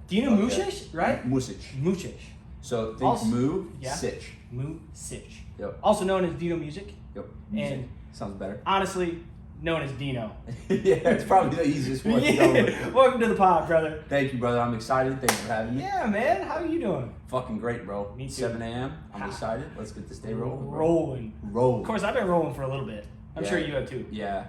Dino Music, right? Music. So think Also, Sich. Music. Yep. Also known as Dino Music. Yep. And sounds better. Honestly, known as Dino. Yeah, it's probably the easiest one. Welcome to the pod, brother. Thank you, brother. I'm excited. Thanks for having me. Yeah, man. How are you doing? Fucking great, bro. Me too. 7 a.m. I'm excited. Let's get this day rolling. Rolling. Of course, I've been rolling for a little bit. I'm sure you have too. Yeah.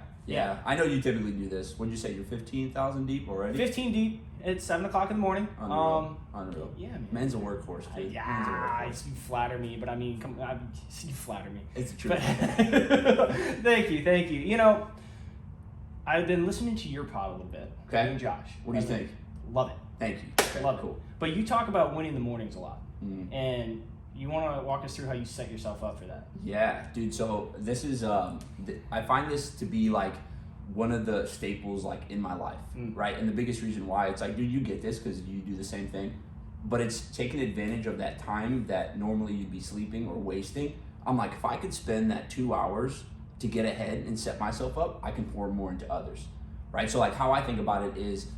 I know you typically do this. What'd you say? You're 15,000 deep already? 15 deep. It's 7 o'clock in the morning. Unreal. Yeah, man. Men's a workhorse, dude. You flatter me, but I mean, you flatter me. It's the truth. Thank you. You know, I've been listening to your pod a little bit. Okay. You and Josh. What do you think? Love it. Thank you. Okay, Love it. Cool. But you talk about winning the mornings a lot. Mm-hmm. And you want to walk us through how you set yourself up for that? Yeah, dude. So this is, I find this to be like one of the staples like in my life, right? And the biggest reason why it's like, dude, you get this because you do the same thing, but it's taking advantage of that time that normally you'd be sleeping or wasting. I'm like, if I could spend that 2 hours to get ahead and set myself up, I can pour more into others, right? So like how I think about it is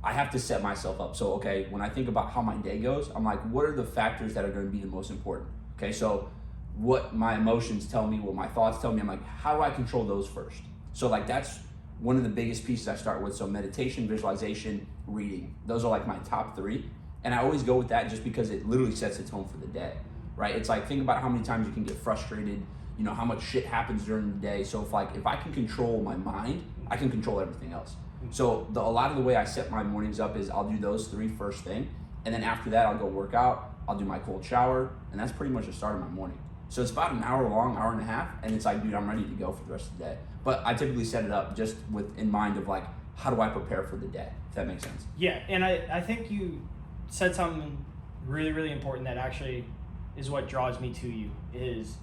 I have to set myself up. So, okay, when I think about how my day goes, I'm like, what are the factors that are going to be the most important? Okay, so what my emotions tell me, what my thoughts tell me, I'm like, how do I control those first? So like that's one of the biggest pieces I start with. So meditation, visualization, reading. Those are like my top 3. And I always go with that just because it literally sets the tone for the day, right? It's like, think about how many times you can get frustrated, you know, how much shit happens during the day. So if I can control my mind, I can control everything else. So a lot of the way I set my mornings up is I'll do those 3 first thing. And then after that, I'll go work out, I'll do my cold shower, and that's pretty much the start of my morning. So it's about an hour long, hour and a half, and it's like, dude, I'm ready to go for the rest of the day. But I typically set it up just in mind of like, how do I prepare for the day, if that makes sense? Yeah, and I think you said something really, really important that actually is what draws me to you, is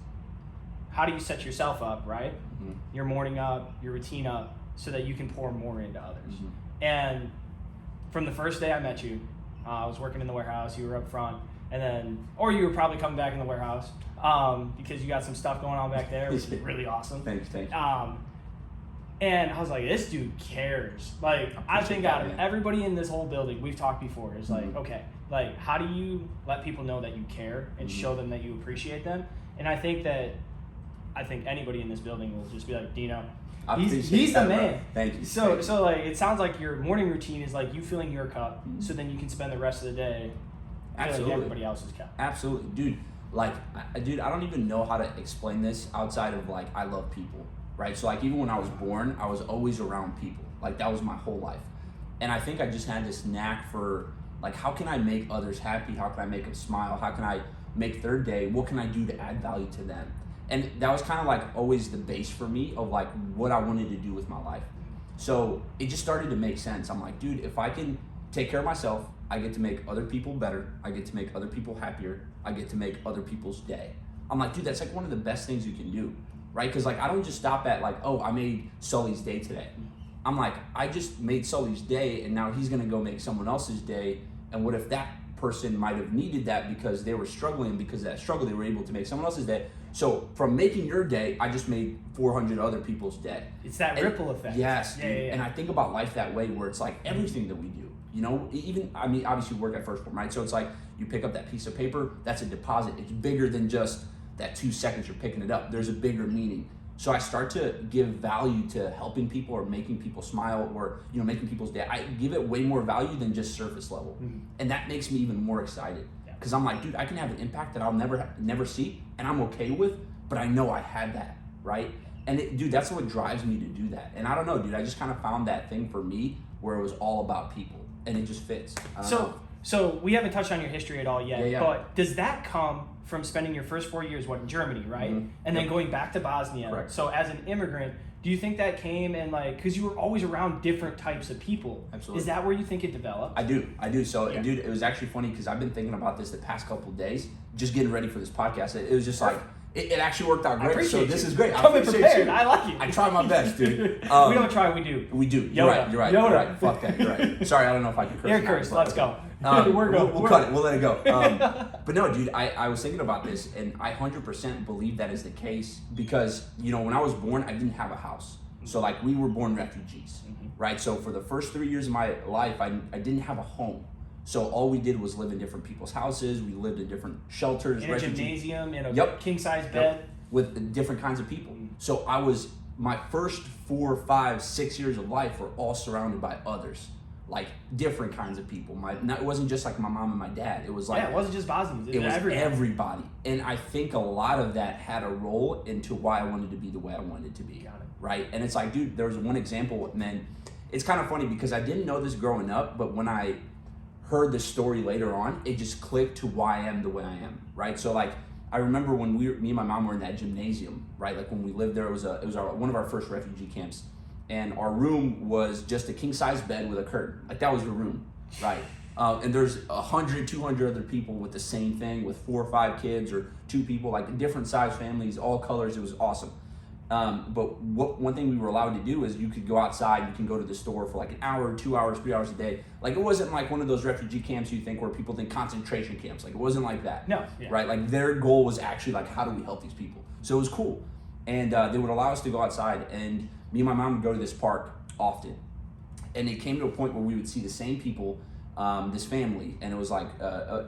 how do you set yourself up, right? Mm-hmm. Your morning up, your routine up, so that you can pour more into others. Mm-hmm. And from the first day I met you, I was working in the warehouse, you were up front, and then, or you were probably coming back in the warehouse because you got some stuff going on back there, which is really awesome. Thanks. And I was like, this dude cares. Like, I think out of everybody in this whole building, we've talked before, is like, okay, like, how do you let people know that you care and show them that you appreciate them? And I think anybody in this building will just be like, Dino, he's the man. Bro. Thank you. So like, it sounds like your morning routine is like you filling your cup, so then you can spend the rest of the day filling everybody else's cup. Absolutely, dude. Like, I don't even know how to explain this outside of like, I love people, right? So like, even when I was born, I was always around people. Like, that was my whole life. And I think I just had this knack for like, how can I make others happy? How can I make them smile? How can I make their day? What can I do to add value to them? And that was kind of like always the base for me of like what I wanted to do with my life. So it just started to make sense. I'm like, dude, if I can take care of myself, I get to make other people better. I get to make other people happier. I get to make other people's day. I'm like, dude, that's like one of the best things you can do, right? Because like, I don't just stop at like, oh, I made Sully's day today. I'm like, I just made Sully's day, and now he's gonna go make someone else's day. And what if that person might have needed that because they were struggling, because of that struggle, they were able to make someone else's day. So from making your day, I just made 400 other people's day. It's that ripple effect. Yes, dude. Yeah. And I think about life that way, where it's like everything that we do, you know, even, I mean, obviously we work at First Form, right? So it's like you pick up that piece of paper, that's a deposit. It's bigger than just that 2 seconds you're picking it up. There's a bigger meaning. So I start to give value to helping people or making people smile or, you know, making people's day. I give it way more value than just surface level. Mm-hmm. And that makes me even more excited. Because I'm like, dude, I can have an impact that I'll never see, and I'm okay with, but I know I had that, right? And dude, that's what drives me to do that. And I don't know, dude, I just kind of found that thing for me where it was all about people, and it just fits. So we haven't touched on your history at all yet, yeah. But does that come from spending your first 4 years, in Germany, right? Mm-hmm. And then going back to Bosnia. Correct. So as an immigrant, do you think that came and like, because you were always around different types of people. Absolutely. Is that where you think it developed? I do. So, dude, it was actually funny because I've been thinking about this the past couple of days, just getting ready for this podcast. It was just like, it actually worked out great. So this is great. Coming prepared. I like it. I try my best, dude. We don't try, we do. We do. You're right. Yoda. Fuck that. You're right. Sorry, I don't know if I can curse. You're cursed. Let's go. We'll cut it. We'll let it go. But no, dude, I was thinking about this, and I 100% believe that is the case because, you know, when I was born, I didn't have a house. So, like, we were born refugees, right? So for the first 3 years of my life, I didn't have a home. So all we did was live in different people's houses. We lived in different shelters, in a refugee, gymnasium, in a king size bed, with different kinds of people. So my first 4, 5, 6 years of life were all surrounded by others, like different kinds of people. It wasn't just like my mom and my dad. It was like, it wasn't just Bosnians. It was everybody. And I think a lot of that had a role into why I wanted to be the way I wanted to be. Got it. Right? And it's like, dude, there was one example, and then it's kind of funny because I didn't know this growing up, but when I heard the story later on, it just clicked to why I am the way I am. Right? So like, I remember when me and my mom were in that gymnasium, right? Like when we lived there, it was one of our first refugee camps, and our room was just a king size bed with a curtain. Like that was the room, right? And there's 100, 200 other people with the same thing, with 4 or 5 kids or 2 people, like different size families, all colors. It was awesome. But one thing we were allowed to do is you could go outside, you can go to the store for like an hour, 2 hours, 3 hours a day. Like it wasn't like one of those refugee camps you think where people think concentration camps. Like it wasn't like that. No. Yeah. Right? Like their goal was actually like, how do we help these people? So it was cool. And they would allow us to go outside, and me and my mom would go to this park often. And it came to a point where we would see the same people, this family, and it was like,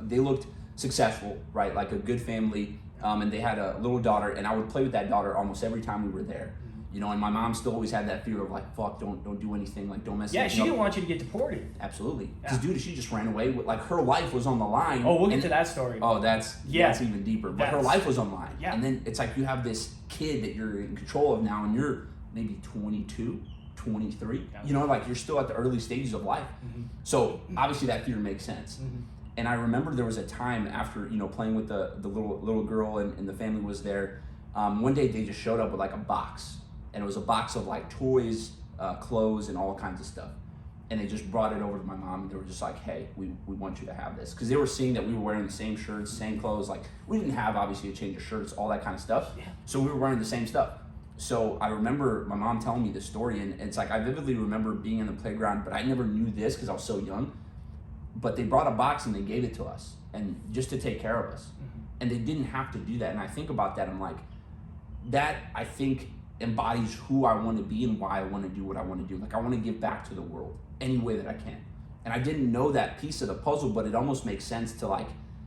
they looked successful, right? Like a good family. And they had a little daughter, and I would play with that daughter almost every time we were there. You know, and my mom still always had that fear of like, fuck, don't do anything, like don't mess anything up. Yeah, she didn't want you to get deported. Absolutely. Because dude, she just ran away with, like, her life was on the line. Oh, we'll get to that story. Oh, that's even deeper. But her life was on the line. Yeah. And then it's like you have this kid that you're in control of now, and you're maybe 22, 23. Yeah. You know, like you're still at the early stages of life. Mm-hmm. So obviously that fear makes sense. Mm-hmm. And I remember there was a time after, you know, playing with the little girl and the family was there. One day they just showed up with like a box, and it was a box of like toys, clothes, and all kinds of stuff. And they just brought it over to my mom, and they were just like, hey, we want you to have this. Because they were seeing that we were wearing the same shirts, same clothes. Like we didn't have obviously a change of shirts, all that kind of stuff. Yeah. So we were wearing the same stuff. So I remember my mom telling me this story, and it's like I vividly remember being in the playground, but I never knew this because I was so young. But they brought a box and they gave it to us, and just to take care of us. Mm-hmm. And they didn't have to do that. And I think about that, I'm like, that I think embodies who I want to be and why I want to do what I want to do. Like I want to give back to the world any way that I can. And I didn't know that piece of the puzzle, but it almost makes sense to like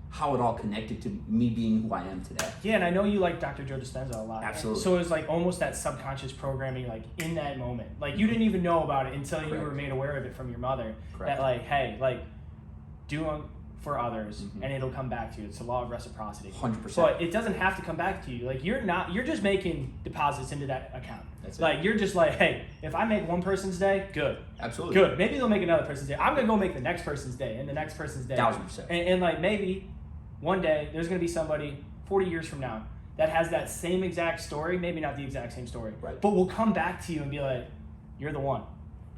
how it all connected to me being who I am today. Yeah, and I know you like Dr. Joe Dispenza a lot. Absolutely. So it was like almost that subconscious programming, like in that moment. Like you didn't even know about it until you were made aware of it from your mother. Correct. That like, hey, like do for others, mm-hmm. and it'll come back to you. It's the law of reciprocity. 100%. But it doesn't have to come back to you. Like you're just making deposits into that account. That's it. Like you're just like, hey, if I make one person's day, good. Absolutely. Good. Maybe they'll make another person's day. I'm gonna go make the next person's day and the next person's day. 1000%. And like maybe one day there's gonna be somebody 40 years from now that has that same exact story, maybe not the exact same story, right. but will come back to you and be like, you're the one.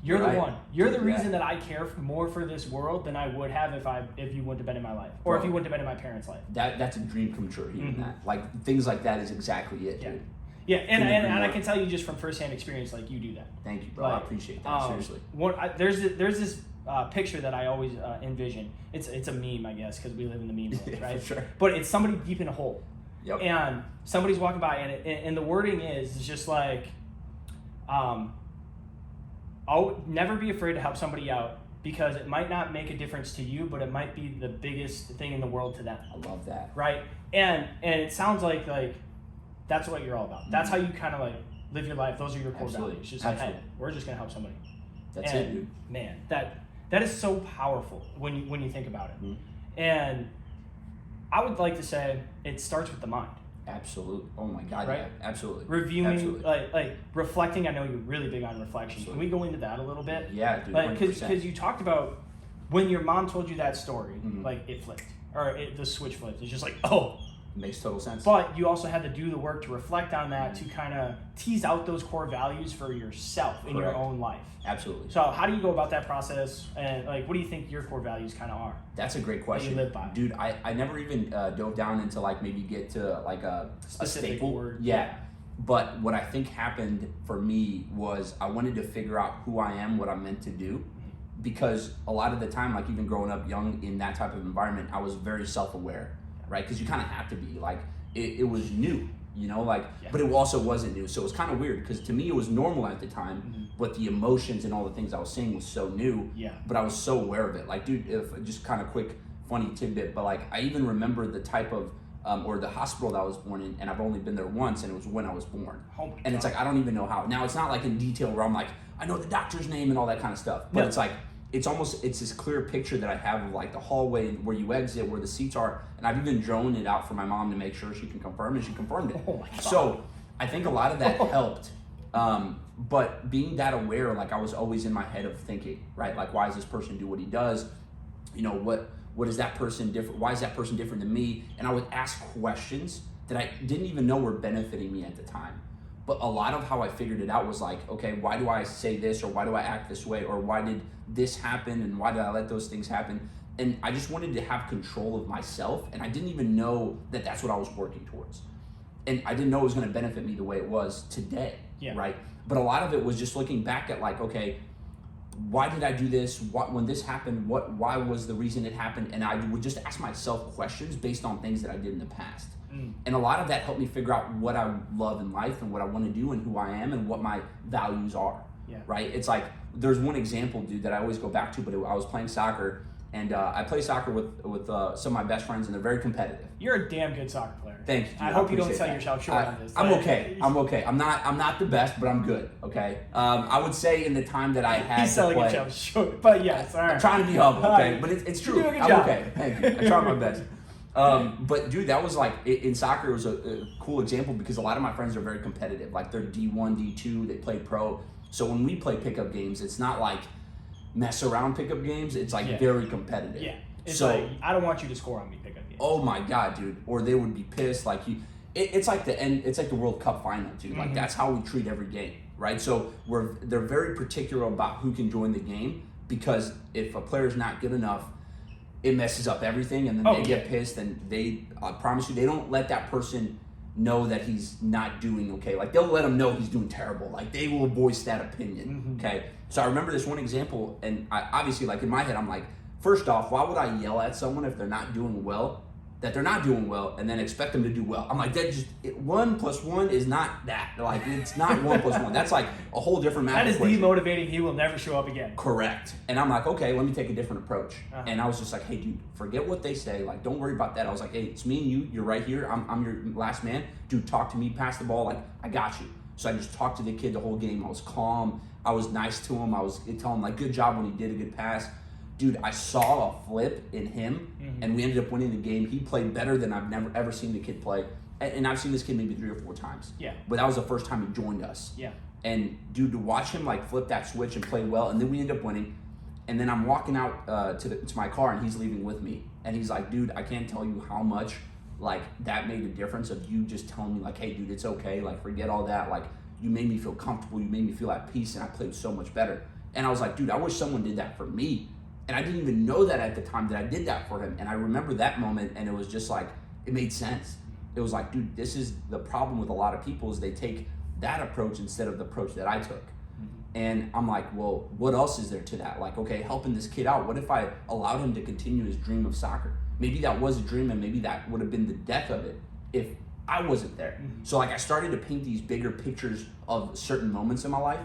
You're the one. You're the reason that I care more for this world than I would have if you wouldn't have been in my life, or if you wouldn't have been in my parents' life. That's a dream come true. Hearing that, like things like that, is exactly it, dude. Yeah, and I can tell you just from firsthand experience, like you do that. Thank you, bro. I appreciate that. Seriously. There's this picture that I always envision. It's a meme, I guess, because we live in the meme world, right? For sure. But it's somebody deep in a hole. Yep. And somebody's walking by, and the wording is just like, I'll never be afraid to help somebody out because it might not make a difference to you, but it might be the biggest thing in the world to them. I love that. Right? And it sounds like that's what you're all about. That's how you kind of like live your life. Those are your core values. It's just like, hey, we're just gonna help somebody. That's it, dude. Man, that is so powerful when you think about it. Mm-hmm. And I would like to say it starts with the mind. Absolutely. Oh my God. Right? Yeah, absolutely. Reviewing, like reflecting. I know you're really big on reflection. Absolutely. Can we go into that a little bit? Yeah, dude. Like, because you talked about when your mom told you that story, mm-hmm. like it flipped, or the switch flipped. It's just like, oh. It makes total sense. But you also had to do the work to reflect on that, to kind of tease out those core values for yourself in your own life. Absolutely. So how do you go about that process, and like what do you think your core values kind of are? That's a great question. You live by? Dude, I never even dove down into like maybe get to like a specific staple word. Yeah. But what I think happened for me was I wanted to figure out who I am, what I'm meant to do. Because a lot of the time, like even growing up young in that type of environment, I was very self-aware, right? Because you kind of have to be. Like it was new. you know, like, but it also wasn't new. So it was kind of weird because to me it was normal at the time, but the emotions and all the things I was seeing was so new. Yeah. But I was so aware of it. Like, dude, if just kind of quick, funny tidbit, but like, I even remember the type of, or the hospital that I was born in, and I've only been there once, and it was when I was born. Oh my and God. it's like, I don't even know how. Now, it's not like in detail where I'm like, I know the doctor's name and all that kind of stuff, but it's like, it's this clear picture that I have of like the hallway where you exit, where the seats are, and I've even droned it out for my mom to make sure she can confirm, and she confirmed it. Oh my God. So I think a lot of that helped. But being that aware, like I was always in my head of thinking, right? Like, why does this person do what he does? You know, what is that person different? Why is that person different than me? And I would ask questions that I didn't even know were benefiting me at the time. But a lot of how I figured it out was like, okay, why do I say this, or why do I act this way, or why did this happen, and why did I let those things happen? And I just wanted to have control of myself, and I didn't even know that that's what I was working towards. And I didn't know it was going to benefit me the way it was today, right? But a lot of it was just looking back at like, okay, why did I do this? When this happened, why was the reason it happened? And I would just ask myself questions based on things that I did in the past. And a lot of that helped me figure out what I love in life and what I want to do and who I am and what my values are, right? It's like, there's one example, dude, that I always go back to, but I was playing soccer, and I play soccer with some of my best friends, and they're very competitive. You're a damn good soccer player. Thank you, dude. I hope you don't appreciate sell that. yourself short on this. I'm okay. I'm not the best, but I'm good. Okay. I would say in the time that I had He's selling to play, himself short, but yes, all right. I'm trying to be humble, okay? But it's true. You're doing a good I'm job. okay. Thank you. I try my best. But dude, that was like, in soccer, it was a cool example because a lot of my friends are very competitive. Like, they're D1, D2, they play pro. So when we play pickup games, it's not like mess around pickup games. It's like very competitive. Yeah. It's so, like, I don't want you to score on me pickup games. Oh my God, dude. Or they would be pissed. Like, it's like the end. It's like the World Cup final, dude. Like, that's how we treat every game, right? So they're very particular about who can join the game, because if a player's not good enough, it messes up everything, and then they get pissed, and I promise you, they don't let that person know that he's not doing okay. Like, they'll let him know he's doing terrible. Like, they will voice that opinion, okay? So I remember this one example, and I obviously, like, in my head, I'm like, first off, why would I yell at someone if they're not doing well, and then expect them to do well? I'm like, 1 + 1 is not that. Like, it's not 1 + 1. That's like a whole different math. That is demotivating. He will never show up again. Correct. And I'm like, okay, let me take a different approach. And I was just like, hey, dude, forget what they say. Like, don't worry about that. I was like, hey, it's me and you. You're right here. I'm your last man. Dude, talk to me. Pass the ball. Like, I got you. So I just talked to the kid the whole game. I was calm. I was nice to him. I was telling him, like, good job when he did a good pass. Dude, I saw a flip in him, and we ended up winning the game. He played better than I've ever seen the kid play. And I've seen this kid maybe 3 or 4 times. Yeah. But that was the first time he joined us. Yeah. And, dude, to watch him, like, flip that switch and play well, and then we end up winning. And then I'm walking out to my car, and he's leaving with me. And he's like, dude, I can't tell you how much, like, that made a difference of you just telling me, like, hey, dude, it's okay. Like, forget all that. Like, you made me feel comfortable. You made me feel at peace, and I played so much better. And I was like, dude, I wish someone did that for me. And I didn't even know that at the time that I did that for him. And I remember that moment, and it was just like, it made sense. It was like, dude, this is the problem with a lot of people, is they take that approach instead of the approach that I took. And I'm like, well, what else is there to that? Like, okay, helping this kid out. What if I allowed him to continue his dream of soccer? Maybe that was a dream, and maybe that would have been the death of it if I wasn't there. So like, I started to paint these bigger pictures of certain moments in my life,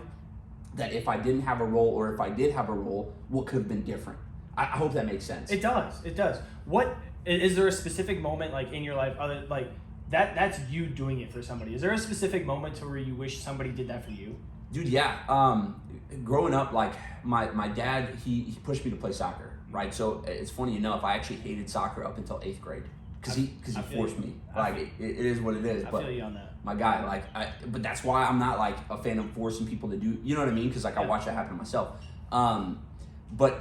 that if I didn't have a role, or if I did have a role, what could have been different. I hope that makes sense. It does. What is there a specific moment, like, in your life, other like that's you doing it for somebody? Is there a specific moment to where you wish somebody did that for you? Dude, yeah. Growing up, like, my dad, he pushed me to play soccer, right? So it's funny enough, I actually hated soccer up until 8th grade because he forced me. Like, it is what it is. I feel you on that. My guy, like, but that's why I'm not like a fan of forcing people to do, you know what I mean? Because like, I watched that happen to myself. But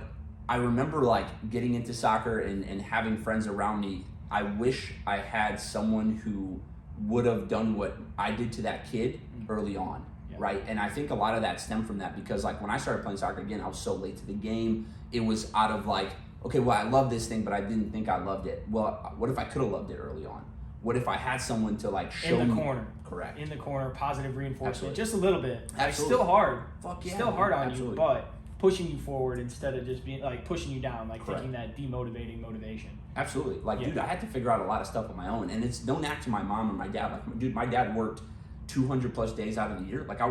I remember like getting into soccer and having friends around me. I wish I had someone who would have done what I did to that kid early on, right? And I think a lot of that stemmed from that, because like, when I started playing soccer again, I was so late to the game. It was out of like, okay, well, I love this thing, but I didn't think I loved it. Well, what if I could have loved it early on? What if I had someone to like show me? In the corner. Correct. In the corner, positive reinforcement. Absolutely. Just a little bit. Like, Absolutely. still hard. Fuck yeah. Still hard on Absolutely. you, but pushing you forward instead of just being like pushing you down, like Correct. thinking that demotivating motivation. Absolutely. Like, dude, I had to figure out a lot of stuff on my own, and it's no knack to my mom or my dad. Like, dude, my dad worked 200 plus days out of the year. Like, I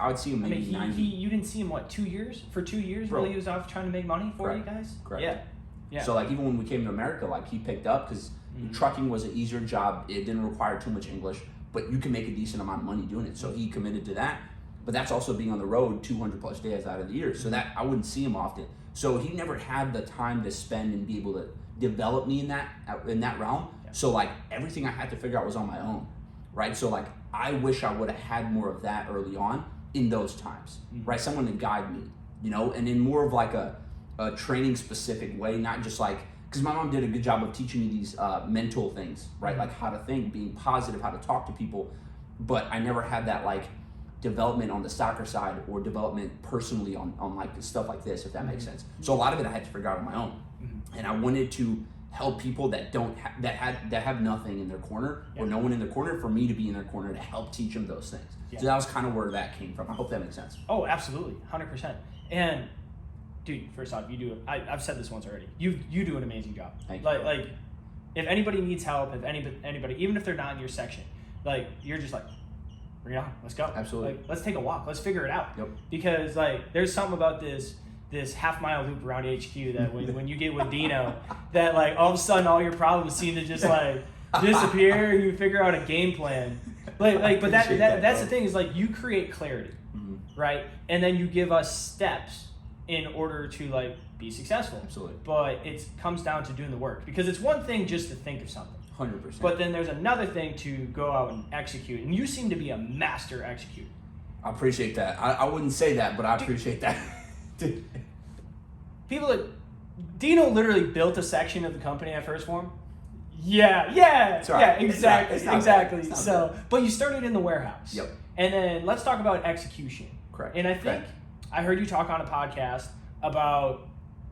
would see him maybe 90. You didn't see him, what, 2 years? For 2 years Bro. while he was off trying to make money for Correct. you guys? Correct. Yeah. So, like, even when we came to America, like, he picked up because trucking was an easier job. It didn't require too much English, but you can make a decent amount of money doing it. So he committed to that. But that's also being on the road 200 plus days out of the year. So that I wouldn't see him often. So he never had the time to spend and be able to develop me in that realm. Yeah. So, like, everything I had to figure out was on my own, right? So, like, I wish I would have had more of that early on in those times, right? Someone to guide me, you know, and in more of like a training specific way, not just like, because my mom did a good job of teaching me these mental things, right? Like how to think, being positive, how to talk to people, but I never had that like development on the soccer side or development personally on like stuff like this, if that makes sense. So a lot of it I had to figure out on my own, and I wanted to help people that don't that have nothing in their corner or no one in their corner, for me to be in their corner to help teach them those things. So that was kind of where that came from. I hope that makes sense. Oh, absolutely, 100%. And dude, first off, you do it. I've said this once already. You do an amazing job. Thank you. Like, if anybody needs help, if anybody, even if they're not in your section, like you're just like, bring it on, let's go. Absolutely. Like, let's take a walk. Let's figure it out. Yep. Because like, there's something about this half-mile loop around HQ that when you get with Dino, that like all of a sudden all your problems seem to just like disappear, and you figure out a game plan. But that's the thing, is like you create clarity, right? And then you give us steps in order to like be successful. Absolutely. But it comes down to doing the work, because it's one thing just to think of something. 100%. But then there's another thing to go out and execute, and you seem to be a master executor. I appreciate that. I wouldn't say that, but I appreciate that. People that Dino literally built a section of the company at First Form. Yeah, It's all right. exactly, It's not exactly. bad. It's not So, bad. but you started in the warehouse. Yep. And then let's talk about execution. Correct. And I think Correct. I heard you talk on a podcast about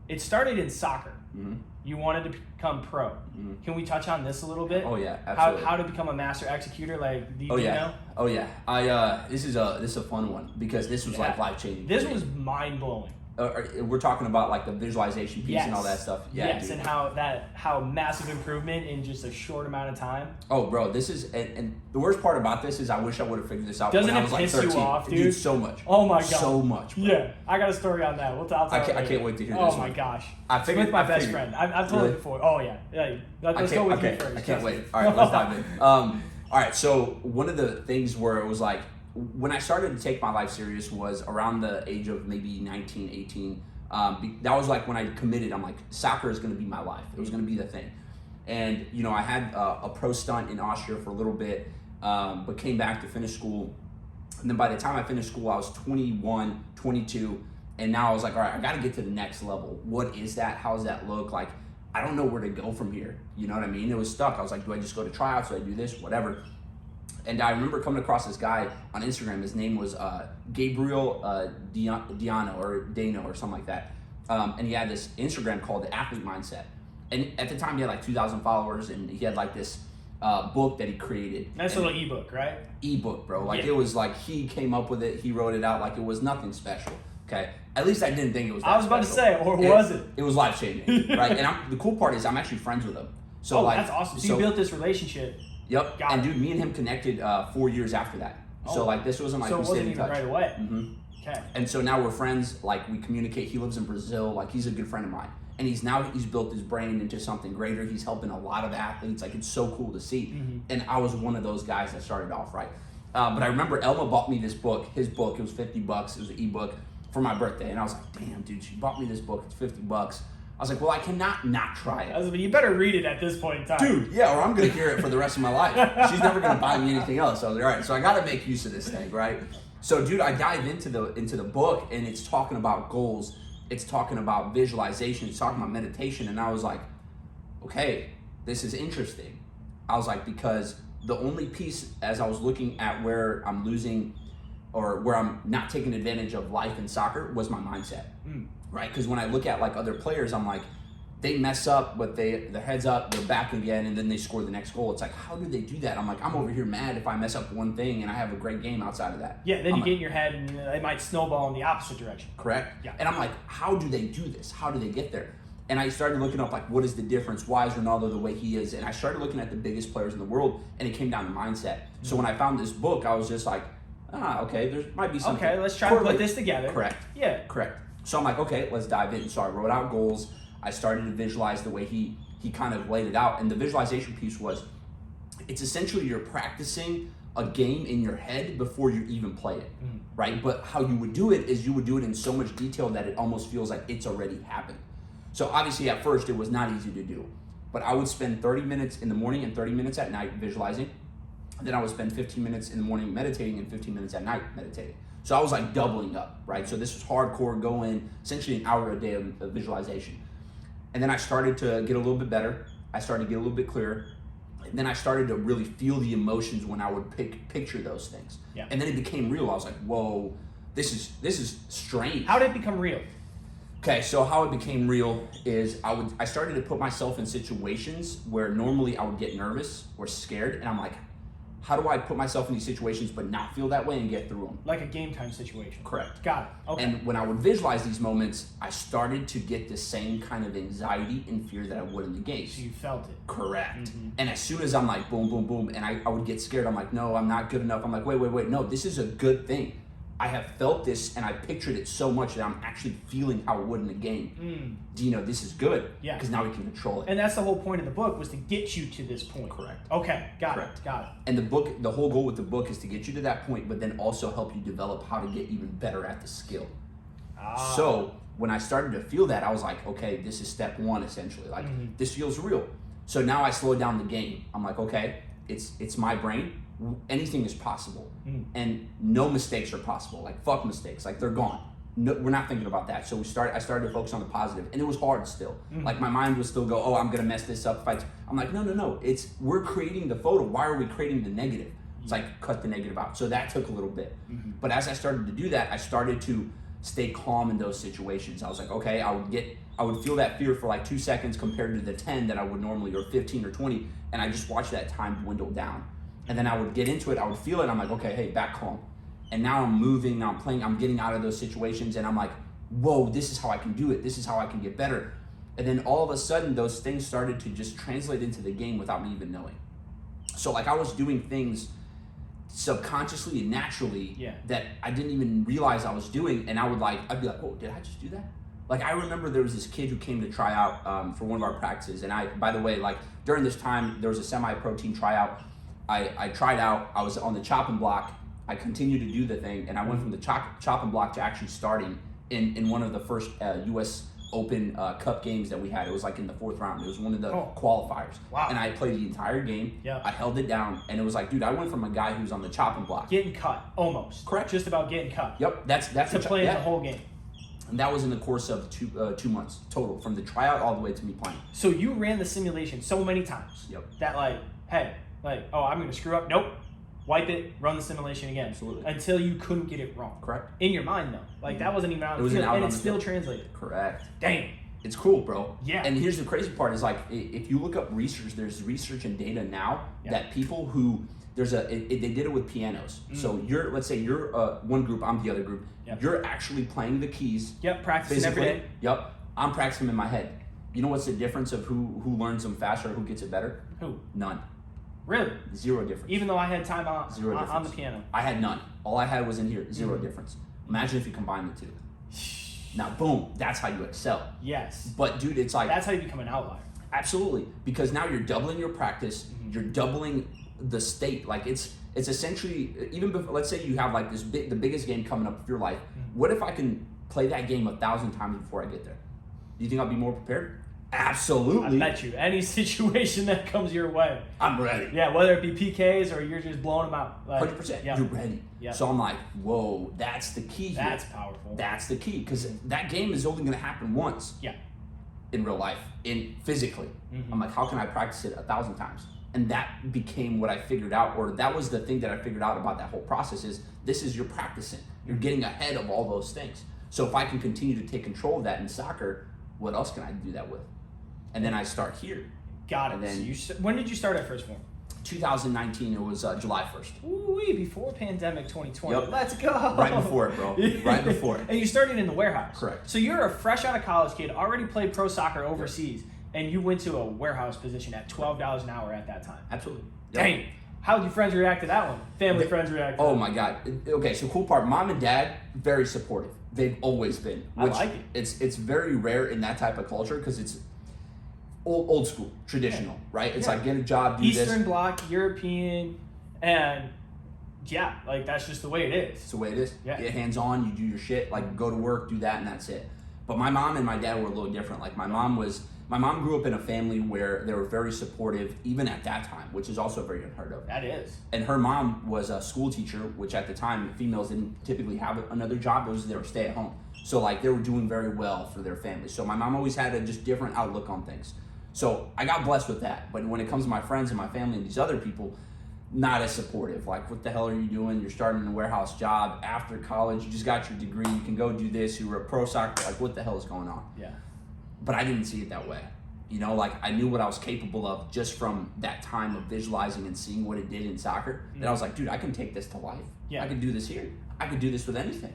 it started in soccer. Mm-hmm. You wanted to become pro. Mm-hmm. Can we touch on this a little bit? Oh yeah, absolutely. How to become a master executor like the Oh Dino? yeah. Oh yeah. This is a fun one, because this was like life changing. This was mind blowing. We're talking about like the visualization piece and all that stuff. Yeah, yes, dude. and how massive improvement in just a short amount of time. Oh, bro, this is and the worst part about this is I wish I would have figured this out Doesn't when I it was like piss you 13. off, dude? So much. Oh my god. So much. Bro. Yeah, I got a story on that. I'll tell I it later. can't wait to hear oh this my one. gosh. I It's figured with my I best figured. friend. I've told Really? it before. Oh yeah. Let's go with you first. I can't Trust wait. me. All right, let's dive in. All right, so one of the things where it was like when I started to take my life serious was around the age of maybe 19, 18. That was like when I committed. I'm like, soccer is going to be my life. It was going to be the thing. And, you know, I had a pro stunt in Austria for a little bit, but came back to finish school. And then by the time I finished school, I was 21, 22. And now I was like, all right, I got to get to the next level. What is that? How does that look? Like, I don't know where to go from here. You know what I mean? It was stuck. I was like, do I just go to tryouts? Do I do this? Whatever. And I remember coming across this guy on Instagram. His name was Gabriel Dino or something like that. And he had this Instagram called The Athlete Mindset. And at the time, he had like 2,000 followers, and he had like this book that he created. Nice little ebook, right? Ebook, bro. Like, Yeah. It was like he came up with it. He wrote it out like it was nothing special. Okay. At least I didn't think it was that I was about special. to say, or was it? It was life changing, right? And the cool part is I'm actually friends with him. So Oh, like, that's awesome. So you built this relationship. Yep. Got And it. dude, me and him connected 4 years after that. So Oh. like this wasn't like So we it stayed wasn't in even touch. right away. Mm-hmm. Okay. And so now we're friends. Like we communicate. He lives in Brazil. Like he's a good friend of mine. And he's built his brain into something greater. He's helping a lot of athletes. Like it's so cool to see. Mm-hmm. And I was one of those guys that started off right. But I remember Elma bought me this book. His book. It was $50. It was an ebook for my birthday. And I was like, damn, dude, she bought me this book. It's $50. I was like, well, I cannot not try it. You better read it at this point in time. Dude, yeah, or I'm gonna hear it for the rest of my life. She's never gonna buy me anything else. So I was like, all right, so I gotta make use of this thing, right? So dude, I dive into the book, and it's talking about goals, it's talking about visualization, it's talking about meditation, and I was like, okay, this is interesting. I was like, because the only piece as I was looking at where I'm losing or where I'm not taking advantage of life in soccer was my mindset. Right? Because when I look at like other players, I'm like, they mess up, but their head's up, they're back again, and then they score the next goal. It's like, how do they do that? I'm like, I'm over here mad if I mess up one thing and I have a great game outside of that. Yeah, then you get in your head and it might snowball in the opposite direction. Correct. Yeah. And I'm like, how do they do this? How do they get there? And I started looking up, like, what is the difference? Why is Ronaldo the way he is? And I started looking at the biggest players in the world, and it came down to mindset. So when I found this book, I was just like, okay, there might be something. Okay, let's try to put this together. Correct. Yeah. Correct. So I'm like, okay, let's dive in. So I wrote out goals. I started to visualize the way he kind of laid it out. And the visualization piece was, it's essentially you're practicing a game in your head before you even play it, right? But how you would do it is you would do it in so much detail that it almost feels like it's already happened. So obviously at first it was not easy to do, but I would spend 30 minutes in the morning and 30 minutes at night visualizing. Then I would spend 15 minutes in the morning meditating and 15 minutes at night meditating. So I was like doubling up, right? So this was hardcore, going essentially an hour a day of visualization. And then I started to get a little bit better. I started to get a little bit clearer. And then I started to really feel the emotions when I would picture those things. Yeah. And then it became real. I was like, whoa, this is strange. How did it become real? Okay, so how it became real is I started to put myself in situations where normally I would get nervous or scared, and I'm like, how do I put myself in these situations but not feel that way and get through them? Like a game time situation. Correct. Got it. Okay. And when I would visualize these moments, I started to get the same kind of anxiety and fear that I would in the game. So you felt it. Correct. And as soon as I'm like, boom, boom, boom, and I would get scared, I'm like, no, I'm not good enough. I'm like, wait, no, this is a good thing. I have felt this and I pictured it so much that I'm actually feeling how it would in the game. Dino, this is good. Yeah. Because now we can control it. And that's the whole point of the book, was to get you to this point. Correct. Okay, got Correct. it. And the whole goal with the book is to get you to that point, but then also help you develop how to get even better at the skill. So when I started to feel that, I was like, okay, this is step one, essentially. Like, this feels real. So now I slowed down the game. I'm like, okay, it's my brain. Anything is possible. And no mistakes are possible. Like, fuck mistakes. Like, they're gone. No, we're not thinking about that. So I started to focus on the positive, and it was hard still. Like, my mind would still go, oh, I'm gonna mess this up. I'm like, no. We're creating the photo. Why are we creating the negative? It's like, cut the negative out. So that took a little bit. But as I started to do that, I started to stay calm in those situations. I was like, okay, I would feel that fear for like 2 seconds compared to the 10 that I would normally, or 15 or 20, and I just watched that time dwindle down. And then I would get into it, I would feel it, I'm like, okay, hey, back calm. And now I'm moving, now I'm playing, I'm getting out of those situations, and I'm like, whoa, this is how I can do it, this is how I can get better. And then all of a sudden, those things started to just translate into the game without me even knowing. So like, I was doing things subconsciously and naturally that I didn't even realize I was doing, and I'd be like, oh, did I just do that? Like, I remember there was this kid who came to try out for one of our practices, and by the way, like, during this time, there was a semi-pro team tryout. I tried out, I was on the chopping block, I continued to do the thing, and I went from the chopping block to actually starting in one of the first U.S. Open Cup games that we had. It was like in the 4th round. It was one of the qualifiers. Wow. And I played the entire game. Yeah. I held it down, and it was like, dude, I went from a guy who's on the chopping block. Getting cut, almost. Correct. Just about getting cut. Yep, that's to play the whole game. And that was in the course of 2 months total, from the tryout all the way to me playing. So you ran the simulation so many times that like, hey, like, oh, I'm gonna screw up. Nope. Wipe it, run the simulation again. Absolutely. Until you couldn't get it wrong. Correct. In your mind, though. Like, that wasn't even out on the field, and it still translated. Correct. Damn. It's cool, bro. Yeah. And here's the crazy part is, like, if you look up research, there's research and data now that people who, they did it with pianos. So let's say you're one group, I'm the other group. You're actually playing the keys. Yep, practicing every day. Yep. I'm practicing in my head. You know what's the difference of who learns them faster or who gets it better? Who? None. Really? Zero difference. Even though I had time on the piano. I had none. All I had was in here. Zero difference. Imagine if you combine the two. Now, boom, that's how you excel. Yes. But dude, it's like, that's how you become an outlier. Absolutely, because now you're doubling your practice. You're doubling the state. Like, it's essentially, even before, let's say you have like the biggest game coming up of your life. What if I can play that game 1,000 times before I get there? Do you think I'll be more prepared? Absolutely. I bet you. Any situation that comes your way. I'm ready. Yeah, whether it be PKs or you're just blowing them out. Like, 100%. You're ready. Yep. So I'm like, whoa, that's the key here. That's powerful. That's the key, because that game is only going to happen once. Yeah. In real life, physically. I'm like, how can I practice it 1,000 times? And that became what I figured out, or that was the thing that I figured out about that whole process is, this is your practicing. You're getting ahead of all those things. So if I can continue to take control of that in soccer, what else can I do that with? and then I start here. Got it. And then when did you start at First Form? 2019, it was July 1st. Ooh, before pandemic 2020. Yep. Let's go. Right before it, bro. Right before it. And you started in the warehouse. Correct. So you're a fresh out of college kid, already played pro soccer overseas, and you went to a warehouse position at $12 an hour at that time. Absolutely. Dang. How did your friends react to that one? Family friends react to that Oh my God. Okay, so cool part. Mom and dad, very supportive. They've always been. Which I like it. It's very rare in that type of culture because it's old school, traditional, right? It's like get a job, do Eastern this. Bloc, European, and yeah, like that's just the way it is. It's the way it is. Yeah. Get hands on, you do your shit, like go to work, do that, and that's it. But my mom and my dad were a little different. Like my mom grew up in a family where they were very supportive, even at that time, which is also very unheard of. That is. And her mom was a school teacher, which at the time females didn't typically have another job. They were stay at home. So like they were doing very well for their family. So my mom always had a just different outlook on things. So I got blessed with that. But when it comes to my friends and my family and these other people, not as supportive. Like, what the hell are you doing? You're starting a warehouse job after college. You just got your degree. You can go do this. You were a pro soccer. Like, what the hell is going on? Yeah. But I didn't see it that way. You know, like I knew what I was capable of just from that time of visualizing and seeing what it did in soccer. And I was like, dude, I can take this to life. Yeah. I can do this here. I can do this with anything.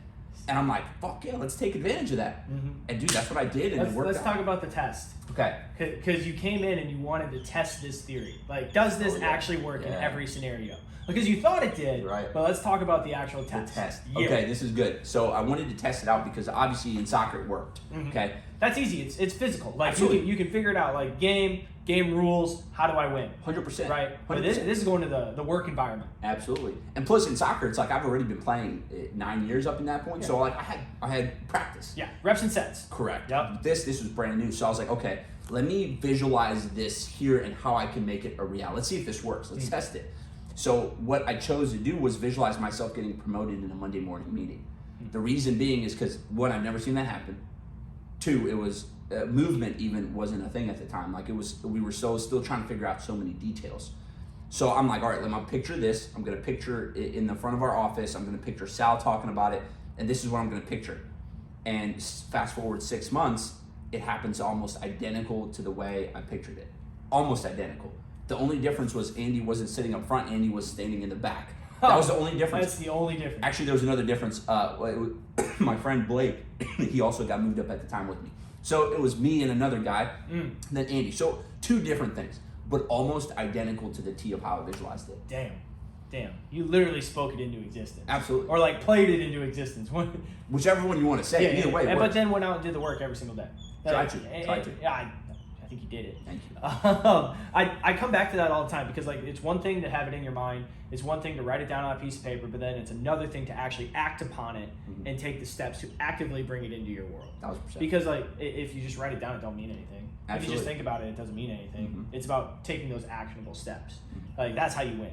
And I'm like, fuck yeah, let's take advantage of that. And dude, that's what I did, and it worked Let's out. talk about the test. Okay. Because you came in and you wanted to test this theory. Like, does this actually work in every scenario? Because you thought it did, right? But let's talk about the actual test. The test. Yeah. Okay, this is good. So I wanted to test it out because obviously in soccer it worked. Okay. That's easy. It's physical. Like Absolutely. you can figure it out. Like game rules. How do I win? 100%. Right. 100%. But this is going to the work environment. Absolutely. And plus in soccer, it's like I've already been playing 9 years up in that point. So like I had practice. Yeah. Reps and sets. Correct. Yep. This was brand new. So I was like, okay, let me visualize this here and how I can make it a reality. Let's see if this works. Let's test it. So what I chose to do was visualize myself getting promoted in a Monday morning meeting. The reason being is because one, I've never seen that happen. Two, it was movement even wasn't a thing at the time. Like we were still trying to figure out so many details. So I'm like, all right, let me picture this. I'm gonna picture it in the front of our office. I'm gonna picture Sal talking about it, and this is what I'm gonna picture. And fast forward 6 months, it happens almost identical to the way I pictured it. Almost identical. The only difference was Andy wasn't sitting up front, Andy was standing in the back. That was the only difference. That's the only difference. Actually, there was another difference. My friend Blake, he also got moved up at the time with me. So it was me and another guy, then Andy. So 2 different things, but almost identical to the T of how I visualized it. Damn. You literally spoke it into existence. Absolutely. Or like played it into existence. Whichever one you want to say, either way it But works. then went out and did the work every single day. Try to. Yeah, I think you did it. Thank you. I come back to that all the time because like it's one thing to have it in your mind, it's one thing to write it down on a piece of paper, but then it's another thing to actually act upon it and take the steps to actively bring it into your world. 1000%. Because like if you just write it down, it don't mean anything. Absolutely. If you just think about it, it doesn't mean anything. It's about taking those actionable steps. Like that's how you win.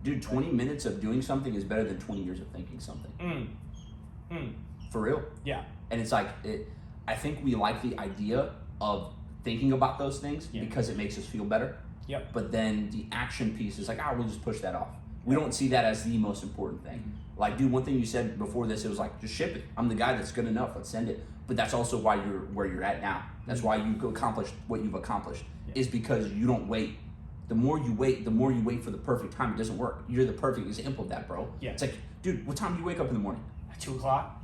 Dude, 20 minutes of doing something is better than 20 years of thinking something. For real. Yeah. And it's like, I think we like the idea of thinking about those things because it makes us feel better. Yep. But then the action piece is like, we'll just push that off. We don't see that as the most important thing. Like, dude, one thing you said before this, it was like, just ship it. I'm the guy that's good enough. Let's send it. But that's also why you're where you're at now. That's why you accomplished what you've accomplished. Is because you don't wait. The more you wait for the perfect time, it doesn't work. You're the perfect example of that, bro. Yeah. It's like, dude, what time do you wake up in the morning? At 2 o'clock.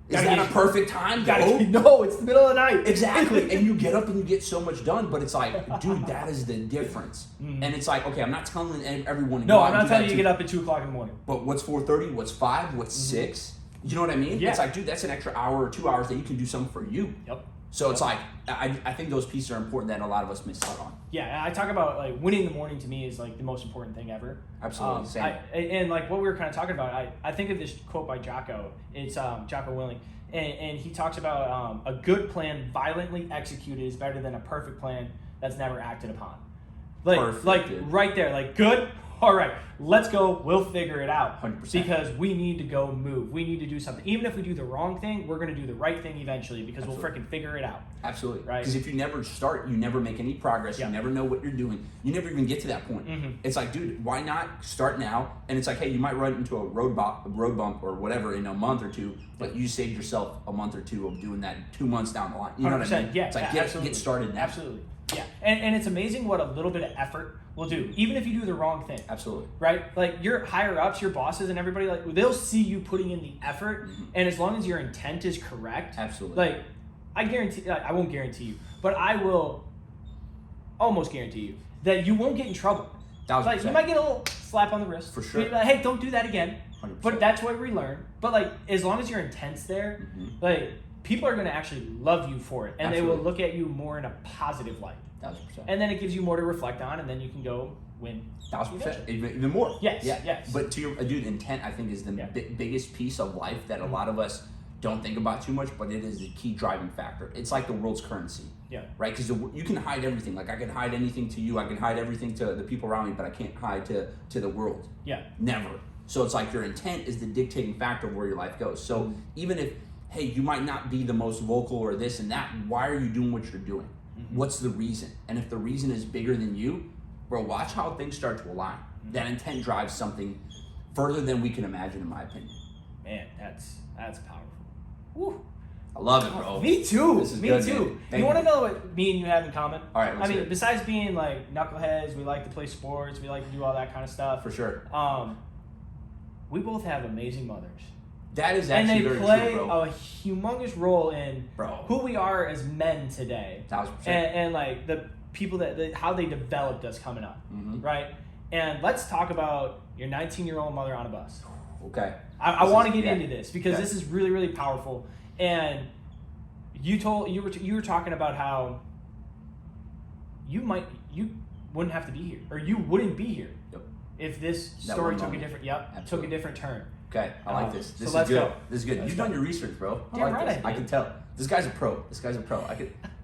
Is that a perfect time? No, it's the middle of the night. Exactly. And you get up and you get so much done, but it's like, dude, that is the difference. And it's like, okay, I'm not telling everyone to No, go out I'm and not do telling that you to get up at 2 o'clock in the morning. But what's 4:30? What's 5? What's 6? You know what I mean? Yeah. It's like, dude, that's an extra hour or 2 hours that you can do something for you. Yep. So it's like, I think those pieces are important that a lot of us miss out on. Yeah, I talk about like winning the morning to me is like the most important thing ever. Absolutely. Same. And like what we were kind of talking about, I think of this quote by Jocko. It's Jocko Willing. And he talks about a good plan violently executed is better than a perfect plan that's never acted upon. Like right there, like good. All right, let's go. We'll figure it out. 100%. Because we need to go move. We need to do something. Even if we do the wrong thing, we're going to do the right thing eventually because we'll freaking figure it out. Absolutely. Right. Because if you never start, you never make any progress. Yeah. You never know what you're doing. You never even get to that point. It's like, dude, why not start now? And it's like, hey, you might run into a road bump or whatever in a month or two, but you saved yourself a month or two of doing that 2 months down the line. You know what I mean? Yeah. It's like, absolutely. get started now. Absolutely. Yeah. And it's amazing what a little bit of effort will do, even if you do the wrong thing. Absolutely. Right? Like your higher ups, your bosses and everybody, like they'll see you putting in the effort, and as long as your intent is correct, absolutely. Like I guarantee, I won't guarantee you, but I will almost guarantee you that you won't get in trouble. 1000%. Like you might get a little slap on the wrist. For sure. Like, hey, don't do that again. 100%. But that's what we learn. But like as long as your intent's there, like people are gonna actually love you for it. And absolutely. they will look at you more in a positive light. 1000%. And then it gives you more to reflect on, and then you can go win. 1000%. Even more. Yes. Yeah. Yes. But to your dude, intent I think is the biggest piece of life that a lot of us don't think about too much, but it is the key driving factor. It's like the world's currency. Yeah. Right? Because you can hide everything. Like I can hide anything to you. I can hide everything to the people around me, but I can't hide to the world. Yeah. Never. So it's like your intent is the dictating factor of where your life goes. So even if, hey, you might not be the most vocal or this and that, why are you doing what you're doing? What's the reason? And if the reason is bigger than you, bro, watch how things start to align. That intent drives something further than we can imagine, in my opinion. Man, that's powerful. Woo. I love it, bro. Me too. This is Me good, too. man. You want to know what me and you have in common? All right, let's I mean, hear it. besides being like knuckleheads, we like to play sports, we like to do all that kind of stuff. For sure. We both have amazing mothers. That is And actually they very play true, bro. a humongous role in who we are as men today. 1000%. And like the people how they developed us coming up, right? And let's talk about your 19-year-old mother on a bus. Okay. I want to get into this because this is really, really powerful. And you were talking about how you wouldn't have to be here, or you wouldn't be here if this story took a different turn. Okay, I like this. This so is good. go. This is good. You've done your research, bro. I Damn like right this. I did. I can tell. This guy's a pro.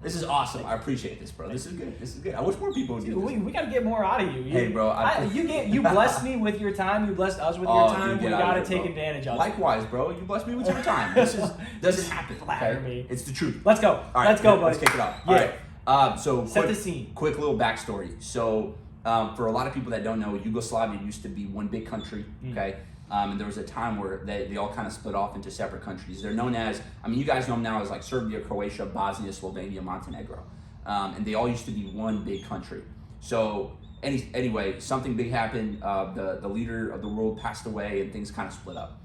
This is awesome. I appreciate this, bro. This is good. I wish more people would do this. We got to get more out of you. Hey, bro. You blessed me with your time. You blessed us with your time. Dude, we got to take advantage of it. Likewise, bro. You blessed me with your time. This doesn't happen. Flatter me. It's the truth. Let's go. All right, Let's go, buddy. Let's kick it off. Yeah. All right. So set the scene. Quick little backstory. So for a lot of people that don't know, Yugoslavia used to be one big country. Okay. And there was a time where they all kind of split off into separate countries. They're known as, you guys know them now as like Serbia, Croatia, Bosnia, Slovenia, Montenegro. And they all used to be one big country. So anyway, something big happened. The leader of the world passed away and things kind of split up.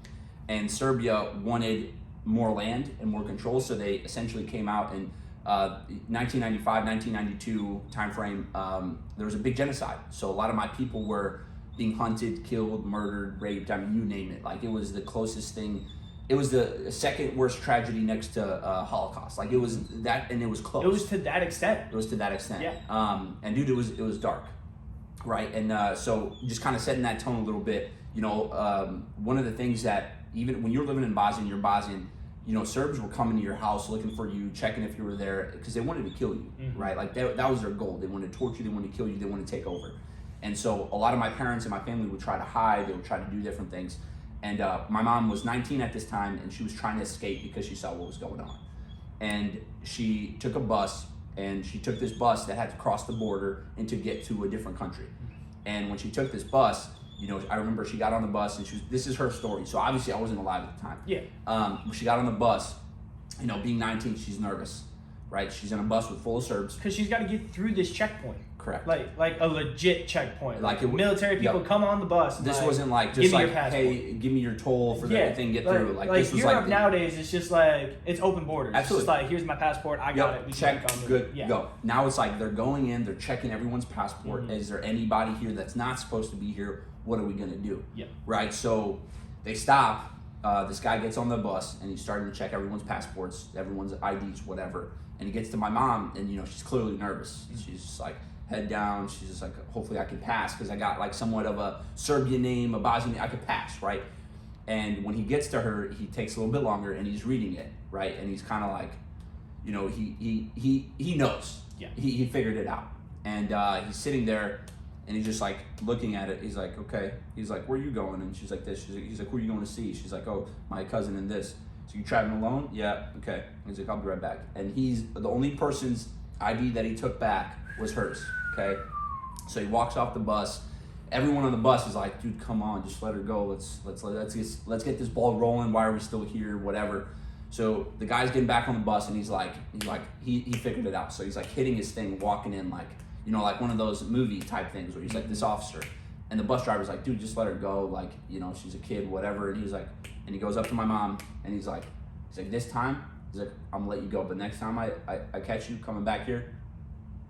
And Serbia wanted more land and more control, so they essentially came out in 1995, 1992 timeframe. There was a big genocide. So a lot of my people were being hunted, killed, murdered, raped, you name it. Like it was the closest thing. It was the second worst tragedy next to Holocaust. Like it was that, and it was close. It was to that extent. Yeah. And dude, it was dark, right? And so just kind of setting that tone a little bit. One of the things that even when you're living in Bosnia, you're Bosnian. Serbs were coming to your house looking for you, checking if you were there, because they wanted to kill you, right? Like that was their goal. They wanted to torture you, they wanted to kill you, they wanted to take over. And so a lot of my parents and my family would try to hide, they would try to do different things. And my mom was 19 at this time, and she was trying to escape because she saw what was going on. And she took a bus, and she took this bus that had to cross the border and to get to a different country. And when she took this bus, I remember she got on the bus, and this is her story. So obviously I wasn't alive at the time. Yeah. She got on the bus, being 19, she's nervous, right? She's in a bus full of Serbs. Because she's got to get through this checkpoint. Correct. Like a legit checkpoint. Like military people come on the bus. This wasn't like just like, hey, give me your toll for the thing, get through. Like this was Europe nowadays, it's just like it's open borders. Absolutely. It's just like, here's my passport, I got it. We check, good, yeah. go. Now it's like they're going in, they're checking everyone's passport. Is there anybody here that's not supposed to be here? What are we gonna do? Yeah. Right. So they stop. This guy gets on the bus and he's starting to check everyone's passports, everyone's IDs, whatever. And he gets to my mom, and she's clearly nervous. She's just like, head down. She's just like, hopefully I can pass because I got like somewhat of a Serbian name, a Bosnian name. I could pass, right? And when he gets to her, he takes a little bit longer, and he's reading it, right? And he's kind of like, he knows. Yeah. He figured it out, and he's sitting there, and he's just like looking at it. He's like, okay. He's like, where are you going? And she's like this. He's like, who are you going to see? She's like, oh, my cousin and this. So you traveling alone? Yeah. Okay. He's like, I'll be right back. And he's the only person's ID that he took back was hers, okay? So he walks off the bus. Everyone on the bus is like, dude, come on, just let her go. Let's get this ball rolling. Why are we still here? Whatever. So the guy's getting back on the bus, and he figured it out. So he's like hitting his thing, walking in like you know, like one of those movie type things where he's like this officer, and the bus driver's like, dude, just let her go, like, you know, she's a kid, whatever. And he's like, and he goes up to my mom and he's like, this time, he's like, I'm gonna let you go, but next time I catch you coming back here,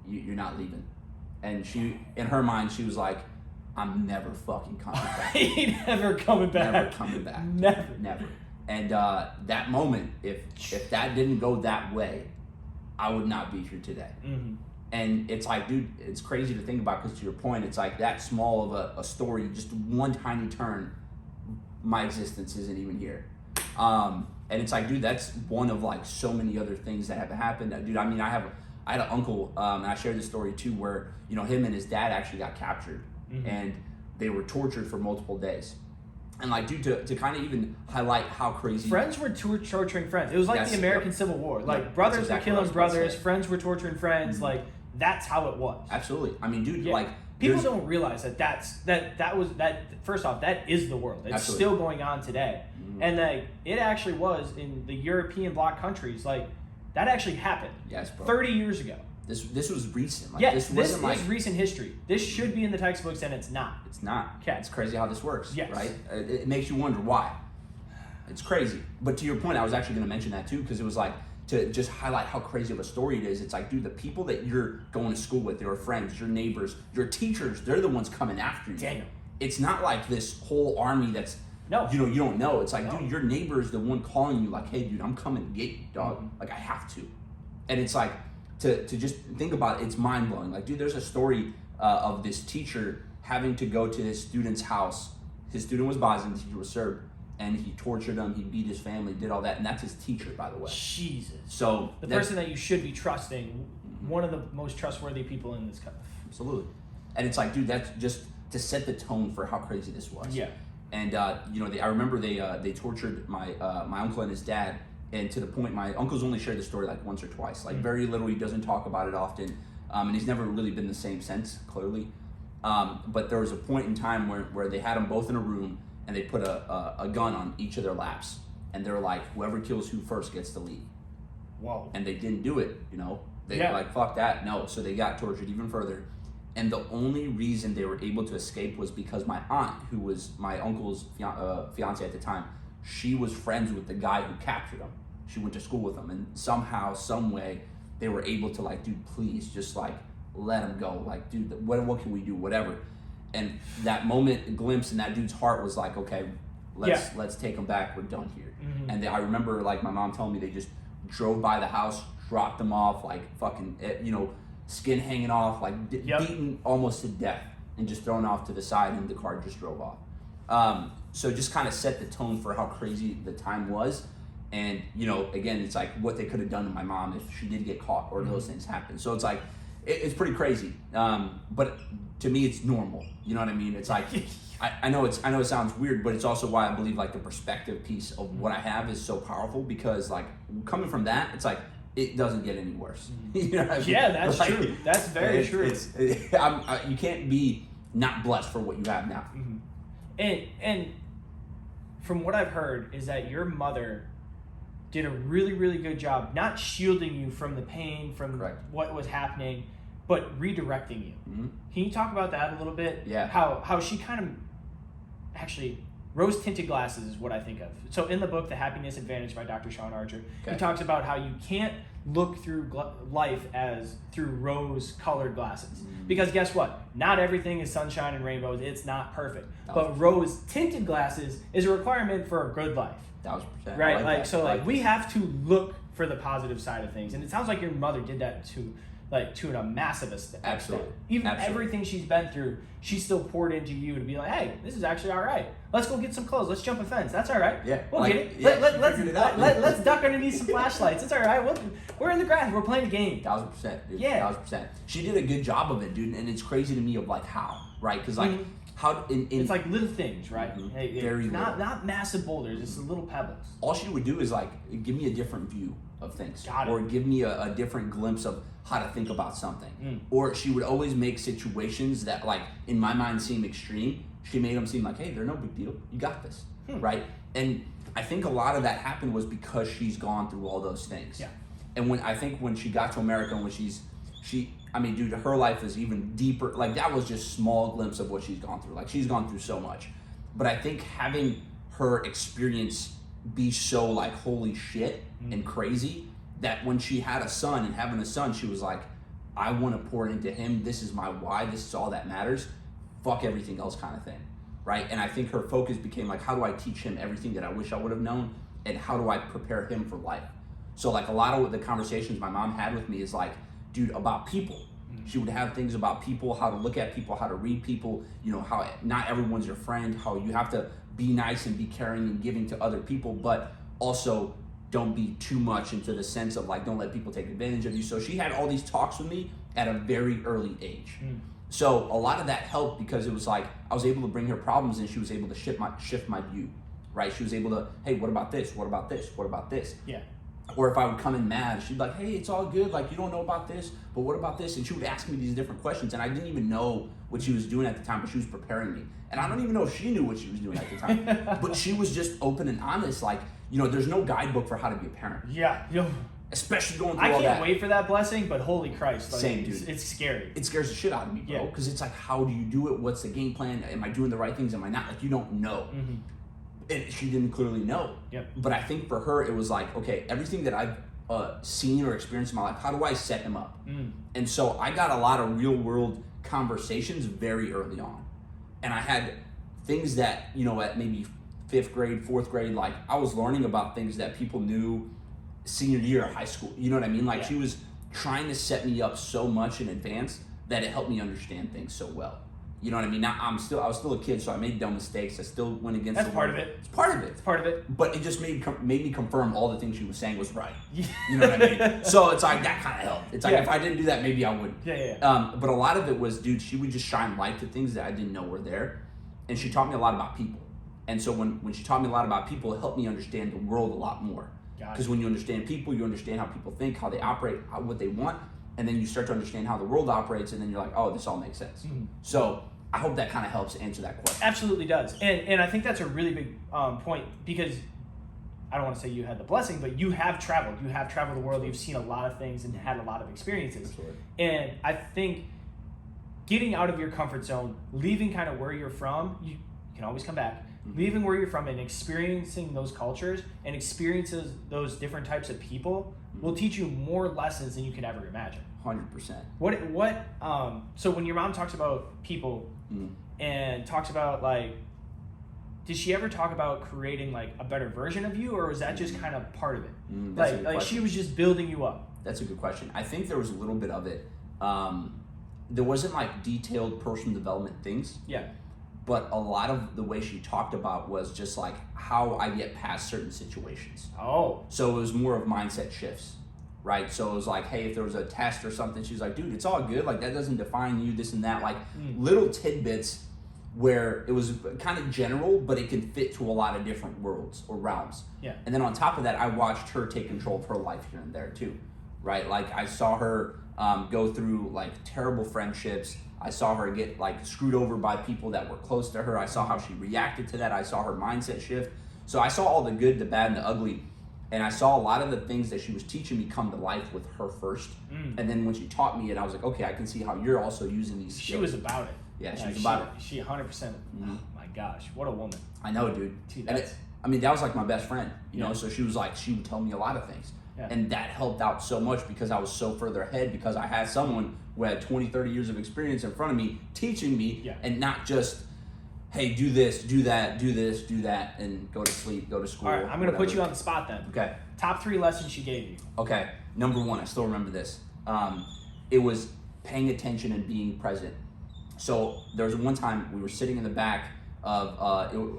you're not leaving. And she, in her mind, she was like, I'm never fucking coming back. Never coming back. Never coming back. Never. And that moment, if that didn't go that way, I would not be here today. Mm-hmm. And it's like, dude, it's crazy to think about, because to your point, it's like that small of a story, just one tiny turn, my existence isn't even here. And it's like, dude, that's one of like so many other things that have happened. Dude, I mean, I had an uncle, and I shared this story too, where, you know, him and his dad actually got captured, and they were tortured for multiple days. And like, dude, to kind of even highlight how crazy... Friends were torturing friends. It was like the American Civil War. Like, brothers were killing brothers, friends were torturing friends. Like, that's how it was. Absolutely. I mean, dude, like... People don't realize that was first off, that is the world. It's still going on today. And like, it actually was in the European bloc countries, like, that actually happened. Yes, bro. 30 years ago. This was recent. Like, this is recent history. This should be in the textbooks, and it's not. It's not. Okay. It's crazy how this works, yes. right? It makes you wonder why. It's crazy. But to your point, I was actually going to mention that too, because it was like, to just highlight how crazy of a story it is. It's like, dude, the people that you're going to school with, your friends, your neighbors, your teachers, they're the ones coming after you. Daniel. It's not like this whole army that's, you know, you don't know. It's like, dude, your neighbor is the one calling you like, hey, dude, I'm coming to get you, dog. Like, I have to. And it's like, to just think about it, it's mind-blowing. Like, dude, there's a story of this teacher having to go to his student's house. His student was Bosnian, the teacher was Serb, and he tortured him, he beat his family, did all that, and that's his teacher, by the way. Jesus. So the person that you should be trusting, one of the most trustworthy people in this country. Absolutely. And it's like, dude, that's just to set the tone for how crazy this was. Yeah. And you know, I remember they tortured my uncle and his dad, and to the point, my uncle's only shared the story like once or twice, like very little. He doesn't talk about it often, and he's never really been the same since, clearly. But there was a point in time where they had them both in a room, and they put a gun on each of their laps, and they're like, whoever kills who first gets to leave. Whoa. And they didn't do it, you know. They were like, fuck that, no. So they got tortured even further. And the only reason they were able to escape was because my aunt, who was my uncle's fiance at the time, she was friends with the guy who captured him. She went to school with him, and somehow, some way, they were able to like, dude, please, just like, let him go. Like, dude, what can we do? Whatever. And that moment, glimpse in that dude's heart was like, okay, let's take him back. We're done here. And I remember like my mom telling me they just drove by the house, dropped them off, like fucking, you know, skin hanging off, like beaten almost to death, and just thrown off to the side, and the car just drove off. So just kind of set the tone for how crazy the time was. And, you know, again, it's like what they could have done to my mom if she did get caught or those things happen. So it's like, it's pretty crazy. But to me, it's normal. You know what I mean? It's like, I know it sounds weird, but it's also why I believe like the perspective piece of what I have is so powerful, because like coming from that, it's like, it doesn't get any worse. You know what I mean? Yeah, that's like, true. That's very true. You can't be not blessed for what you have now. And from what I've heard is that your mother did a really, really good job not shielding you from the pain, from what was happening, but redirecting you. Can you talk about that a little bit? Yeah. How she kind of, actually, rose-tinted glasses is what I think of. So in the book, The Happiness Advantage by Dr. Sean Archer, he talks about how you can't look through life as through rose-colored glasses. Because guess what? Not everything is sunshine and rainbows. It's not perfect. But rose-tinted glasses is a requirement for a good life. 1000%. Right? Like so, like we have to look for the positive side of things, and it sounds like your mother did that to a massive extent. Absolutely. Even everything she's been through, she still poured into you to be like, hey, this is actually all right. Let's go get some clothes. Let's jump a fence. That's all right. Yeah. We'll get it. Let's duck underneath some flashlights. It's all right. We're in the grass. We're playing a game. 1000%, dude. Yeah. 1000%. She did a good job of it, dude, and it's crazy to me of like how, right? Because like how it's like little things, right? Hey, very not massive boulders. It's little pebbles. All she would do is like give me a different view of things, Got it. or give me a different glimpse of how to think about something. Or she would always make situations that like in my mind seem extreme. She made them seem like, hey, they're no big deal. You got this, right? And I think a lot of that happened was because she's gone through all those things. Yeah. And when she got to America, and when she I mean, dude, her life is even deeper. Like, that was just small glimpse of what she's gone through. Like, she's gone through so much. But I think having her experience be so, like, holy shit and crazy, that when she had a son and having a son, she was like, I want to pour into him. This is my why. This is all that matters. Fuck everything else kind of thing, right? And I think her focus became like, how do I teach him everything that I wish I would have known, and how do I prepare him for life? So like a lot of the conversations my mom had with me is like, dude, about people. She would have things about people, how to look at people, how to read people, you know, how not everyone's your friend, how you have to be nice and be caring and giving to other people, but also don't be too much into the sense of like, don't let people take advantage of you. So she had all these talks with me at a very early age. So a lot of that helped because it was like, I was able to bring her problems and she was able to shift my view, right? She was able to, hey, what about this? What about this? What about this? Yeah. Or if I would come in mad, she'd be like, hey, it's all good. Like, you don't know about this, but what about this? And she would ask me these different questions. And I didn't even know what she was doing at the time, but she was preparing me. And I don't even know if she knew what she was doing at the time. But she was just open and honest. Like, you know, there's no guidebook for how to be a parent. Yeah. Yo. Especially going through all that. I can't wait for that blessing, but holy Christ. Like, Same, dude. It's scary. It scares the shit out of me, bro. Because it's like, how do you do it? What's the game plan? Am I doing the right things? Am I not? Like, you don't know. And she didn't clearly know. Yep. But I think for her, it was like, okay, everything that I've seen or experienced in my life, how do I set him up? And so I got a lot of real world conversations very early on. And I had things that, you know, at maybe 5th grade, 4th grade, like I was learning about things that people knew senior year of high school. You know what I mean? Like she was trying to set me up so much in advance that it helped me understand things so well. You know what I mean? Now, I was still a kid, so I made dumb mistakes. I still went against That's part of it. It's part of it. It's part of it. But it just made me confirm all the things she was saying was right. You know what I mean? So it's like, that kind of helped. It's like, if I didn't do that, maybe I wouldn't. But a lot of it was, dude, she would just shine light to things that I didn't know were there. And she taught me a lot about people. And so when she taught me a lot about people, it helped me understand the world a lot more. Because when you understand people, you understand how people think, how they operate, what they want. And then you start to understand how the world operates. And then you're like, oh, this all makes sense. So I hope that kind of helps answer that question. Absolutely does. And I think that's a really big point, because I don't want to say you had the blessing, but you have traveled. You have traveled the world. You've seen a lot of things and had a lot of experiences. Absolutely. And I think getting out of your comfort zone, leaving kind of where you're from, you can always come back. Leaving where you're from and experiencing those cultures and experiences those different types of people will teach you more lessons than you could ever imagine. 100%. So when your mom talks about people and talks about, like, did she ever talk about creating like a better version of you, or was that just kind of part of it? Like she was just building you up? That's a good question. I think there was a little bit of it. There wasn't like detailed personal development things. But a lot of the way she talked about was just like how I get past certain situations. So it was more of mindset shifts, right? So it was like, hey, if there was a test or something, she was like, dude, it's all good. Like, that doesn't define you, this and that. Like little tidbits where it was kind of general, but it can fit to a lot of different worlds or realms. And then on top of that, I watched her take control of her life here and there too, right? Like I saw her go through like terrible friendships. I saw her get like screwed over by people that were close to her. I saw how she reacted to that. I saw her mindset shift. So I saw all the good, the bad, and the ugly. And I saw a lot of the things that she was teaching me come to life with her first. And then when she taught me it, I was like, okay, I can see how you're also using these skills. She was about it. Yeah, she was about it. She 100%. Oh my gosh, what a woman. I know, dude. I mean, that was like my best friend, you know? So she was like, she would tell me a lot of things. And that helped out so much because I was so further ahead, because I had someone who had 20, 30 years of experience in front of me teaching me, and not just, hey, do this, do that, do this, do that, and go to sleep, go to school. All right, I'm going to put you on the spot then. Okay. Top 3 lessons she gave you. Okay. Number 1, I still remember this. It was paying attention and being present. So there was one time we were sitting in the back of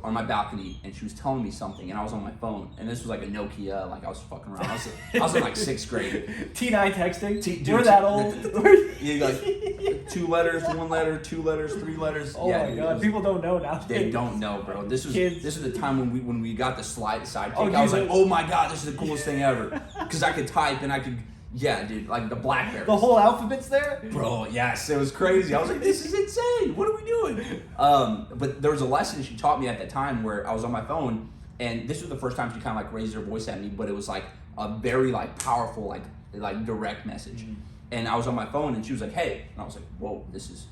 on my balcony, and she was telling me something, and I was on my phone, and this was like a Nokia, like I was fucking around. I was in like 6th grade. T9 texting. We're that old. Yeah, like 2 letters, 1 letter, 2 letters, 3 letters. Oh my god, people don't know now. They don't know, bro. This was the time when we got the sidekick. Oh, I was like, oh my god, this is the coolest thing ever, because I could type and I could. Yeah, dude, like the BlackBerry. The whole alphabet's there? Bro, yes, it was crazy. I was like, this is insane. What are we doing? But there was a lesson she taught me at the time where I was on my phone, and this was the first time she kind of like raised her voice at me, but it was like a very like powerful, like direct message. And I was on my phone, and she was like, hey. And I was like, whoa, she's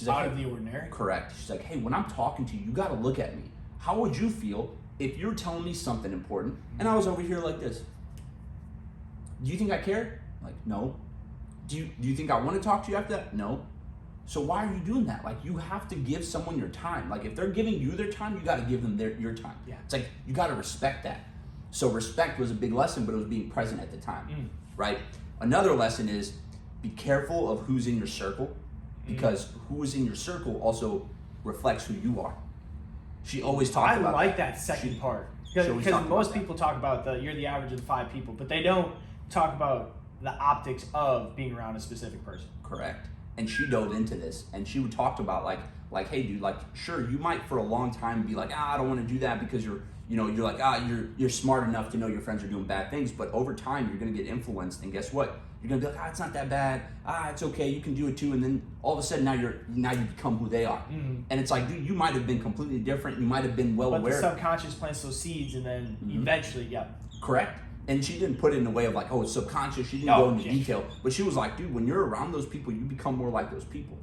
like, out of the ordinary. Correct. She's like, hey, when I'm talking to you, you got to look at me. How would you feel if you're telling me something important, and I was over here like this? Do you think I care? Like, no. Do you think I want to talk to you after that? No. So why are you doing that? Like, you have to give someone your time. Like, if they're giving you their time, you got to give them your time. Yeah. It's like, you got to respect that. So respect was a big lesson, but it was being present at the time, right? Another lesson is be careful of who's in your circle, because who is in your circle also reflects who you are. She always talked about I like that second part. Because most people talk about you're the average of the 5 people, but they don't talk about the optics of being around a specific person. Correct. And she dove into this, and she would talk about like, hey dude, like, sure, you might for a long time be like, I don't want to do that because you're you're smart enough to know your friends are doing bad things, but over time you're gonna get influenced, and guess what? You're gonna be like, it's not that bad. It's okay, you can do it too. And then all of a sudden now you become who they are. And it's like, dude, you might have been completely different. You might have been aware. But the subconscious plants those seeds, and then eventually, Correct. And she didn't put it in a way of like, it's subconscious. She didn't go into detail, but she was like, dude, when you're around those people, you become more like those people.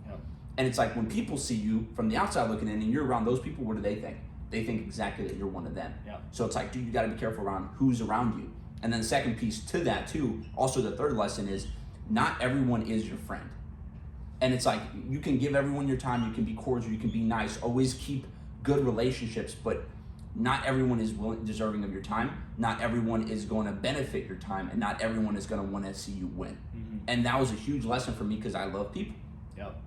And it's like when people see you from the outside looking in, and you're around those people, what do they think? They think exactly that you're one of them. So it's like, dude, you got to be careful around who's around you. And then the second piece to that too, also the third lesson is not everyone is your friend. And it's like, you can give everyone your time, you can be cordial, you can be nice, always keep good relationships, but not everyone is deserving of your time. Not everyone is going to benefit your time, and not everyone is going to want to see you win. And that was a huge lesson for me because I love people.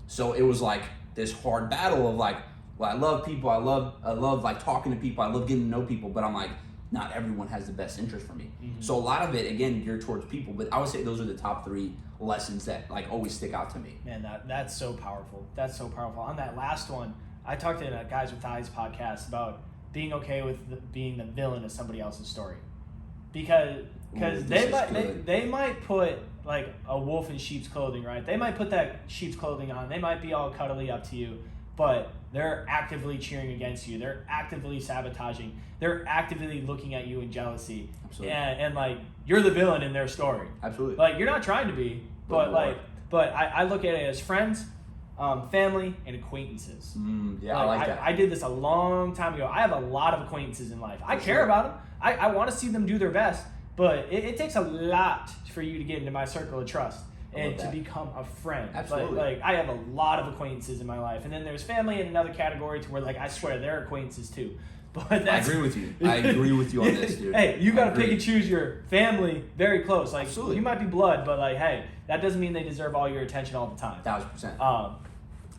So it was like this hard battle of like, well, I love people, I love like talking to people, I love getting to know people, but I'm like, not everyone has the best interest for me. So a lot of it, again, geared towards people, but I would say those are the top 3 lessons that like always stick out to me. Man, that's so powerful. That's so powerful. On that last one, I talked in a Guys with Eyes podcast about being okay with being the villain of somebody else's story, because they might put like a wolf in sheep's clothing, right? They might put that sheep's clothing on. They might be all cuddly up to you, but they're actively cheering against you. They're actively sabotaging. They're actively looking at you in jealousy. Absolutely. And like, you're the villain in their story. Absolutely. Like, you're not trying to be, but I look at it as friends, family, and acquaintances. I like that. I did this a long time ago. I have a lot of acquaintances in life. I care about them. I want to see them do their best, but it takes a lot for you to get into my circle of trust and to become a friend. Absolutely. Like I have a lot of acquaintances in my life, and then there's family in another category to where like I swear they're acquaintances too. But I agree with you. I agree with you on this, dude. Hey, you gotta pick and choose your family very close. Like, Absolutely. You might be blood, but like, hey, that doesn't mean they deserve all your attention all the time. 1000%.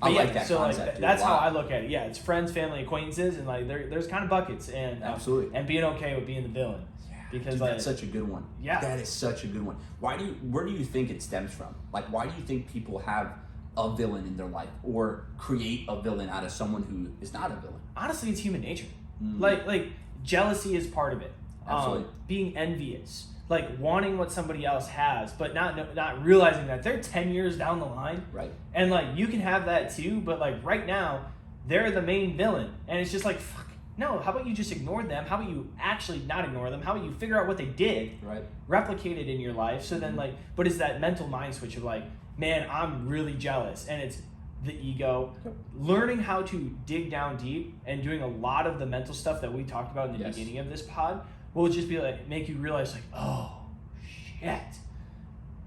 I like that concept. Like, that's how I look at it. Yeah, it's friends, family, acquaintances, and like there's kind of buckets, and Absolutely. And being okay with being the villain. Because dude, like, that's such a good one. Yeah, that is such a good one. Where do you think it stems from? Like, why do you think people have a villain in their life or create a villain out of someone who is not a villain? Honestly, it's human nature. Like jealousy is part of it. Absolutely. Being envious, like wanting what somebody else has, but not realizing that they're 10 years down the line. Right. And like, you can have that too, but like right now, they're the main villain, and it's just like, fuck. No, how about you just ignore them? How about you actually not ignore them? How about you figure out what they did, right? Replicate it in your life. So then like, but it's that mental mind switch of like, man, I'm really jealous, and it's the ego. Learning how to dig down deep and doing a lot of the mental stuff that we talked about in the beginning of this pod will just be like, make you realize like, oh shit,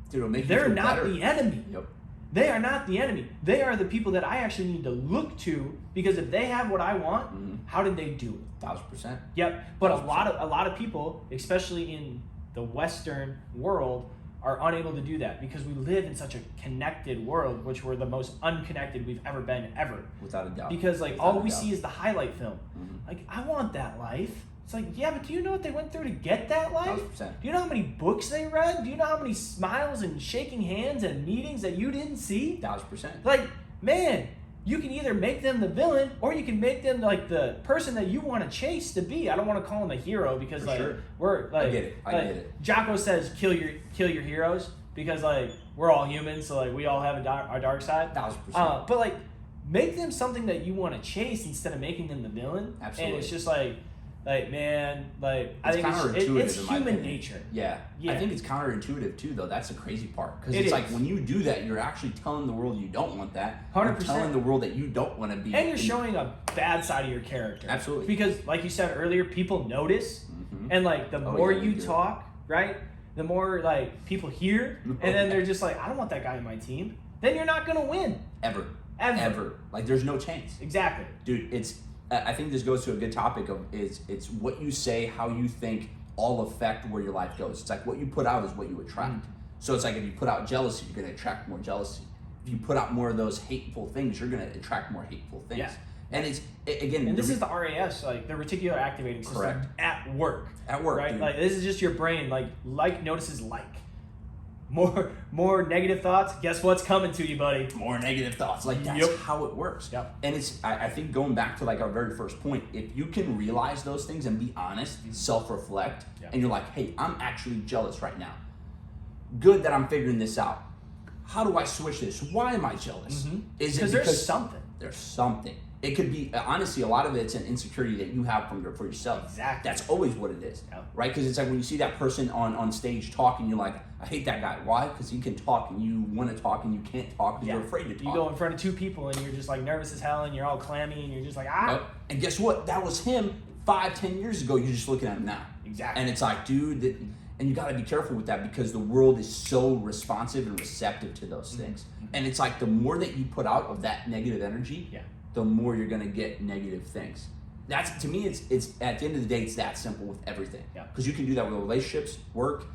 dude, it'll make you they're feel not better. the enemy. Yep. They are not the enemy. They are the people that I actually need to look to, because if they have what I want, how did they do it? 1000%. Yep. But a lot of people, especially in the Western world, are unable to do that because we live in such a connected world, which we're the most unconnected we've ever been ever. Without a doubt. Because like all we see is the highlight film. Like, I want that life. It's like, yeah, but do you know what they went through to get that life? 1000%. Do you know how many books they read? Do you know how many smiles and shaking hands and meetings that you didn't see? 1000%. Like, man, you can either make them the villain or you can make them like the person that you want to chase to be. I don't want to call him a hero because we're like, I get it. Jocko says kill your heroes because like we're all humans, so like we all have our dark side. 1000%. But like, make them something that you want to chase instead of making them the villain. Absolutely. And it's just like, Like, man, like, I think counterintuitive it's in my human opinion. nature. Yeah. Yeah. I think it's counterintuitive too, though. That's the crazy part. Because It it's like is. when you do that, you're actually telling the world you don't want that. 100%. You're telling the world that you don't want to be. And you're showing a bad side of your character. Absolutely. Because, like you said earlier, people notice. And, like, the more yeah, you they do. talk, right, the more, like, people hear. And then they're just like, I don't want that guy in my team. Then you're not going to win. Ever. Like, there's no chance. Exactly. Dude, it's... I think this goes to a good topic of it's what you say, how you think, all affect where your life goes. It's like what you put out is what you attract. So it's like if you put out jealousy, you're going to attract more jealousy. If you put out more of those hateful things, you're going to attract more hateful things. Yeah. And it's, again... And this is the RAS, like the reticular activating system. Correct. At work. At work, right? dude. Like, this is just your brain. Like notices like. More negative thoughts. Guess what's coming to you, buddy? More negative thoughts. Like, that's how it works. Yep. And it's, I think going back to like our very first point, if you can realize those things and be honest, self-reflect, and you're like, hey, I'm actually jealous right now. Good that I'm figuring this out. How do I switch this? Why am I jealous? Is it because there's something? There's something. It could be, honestly, a lot of it's an insecurity that you have for yourself. Exactly. That's always what it is, Yep. right? Because it's like when you see that person on stage talking, you're like, I hate that guy. Why? Because he can talk and you want to talk and you can't talk because you're afraid to talk. You go in front of two people and you're just like nervous as hell and you're all clammy and you're just like, And guess what? That was him 5-10 years ago. You're just looking at him now. Exactly. And it's like, dude, and you got to be careful with that because the world is so responsive and receptive to those things. And it's like the more that you put out of that negative energy, the more you're going to get negative things. That's, to me, it's at the end of the day, it's that simple with everything. Because you can do that with relationships, work,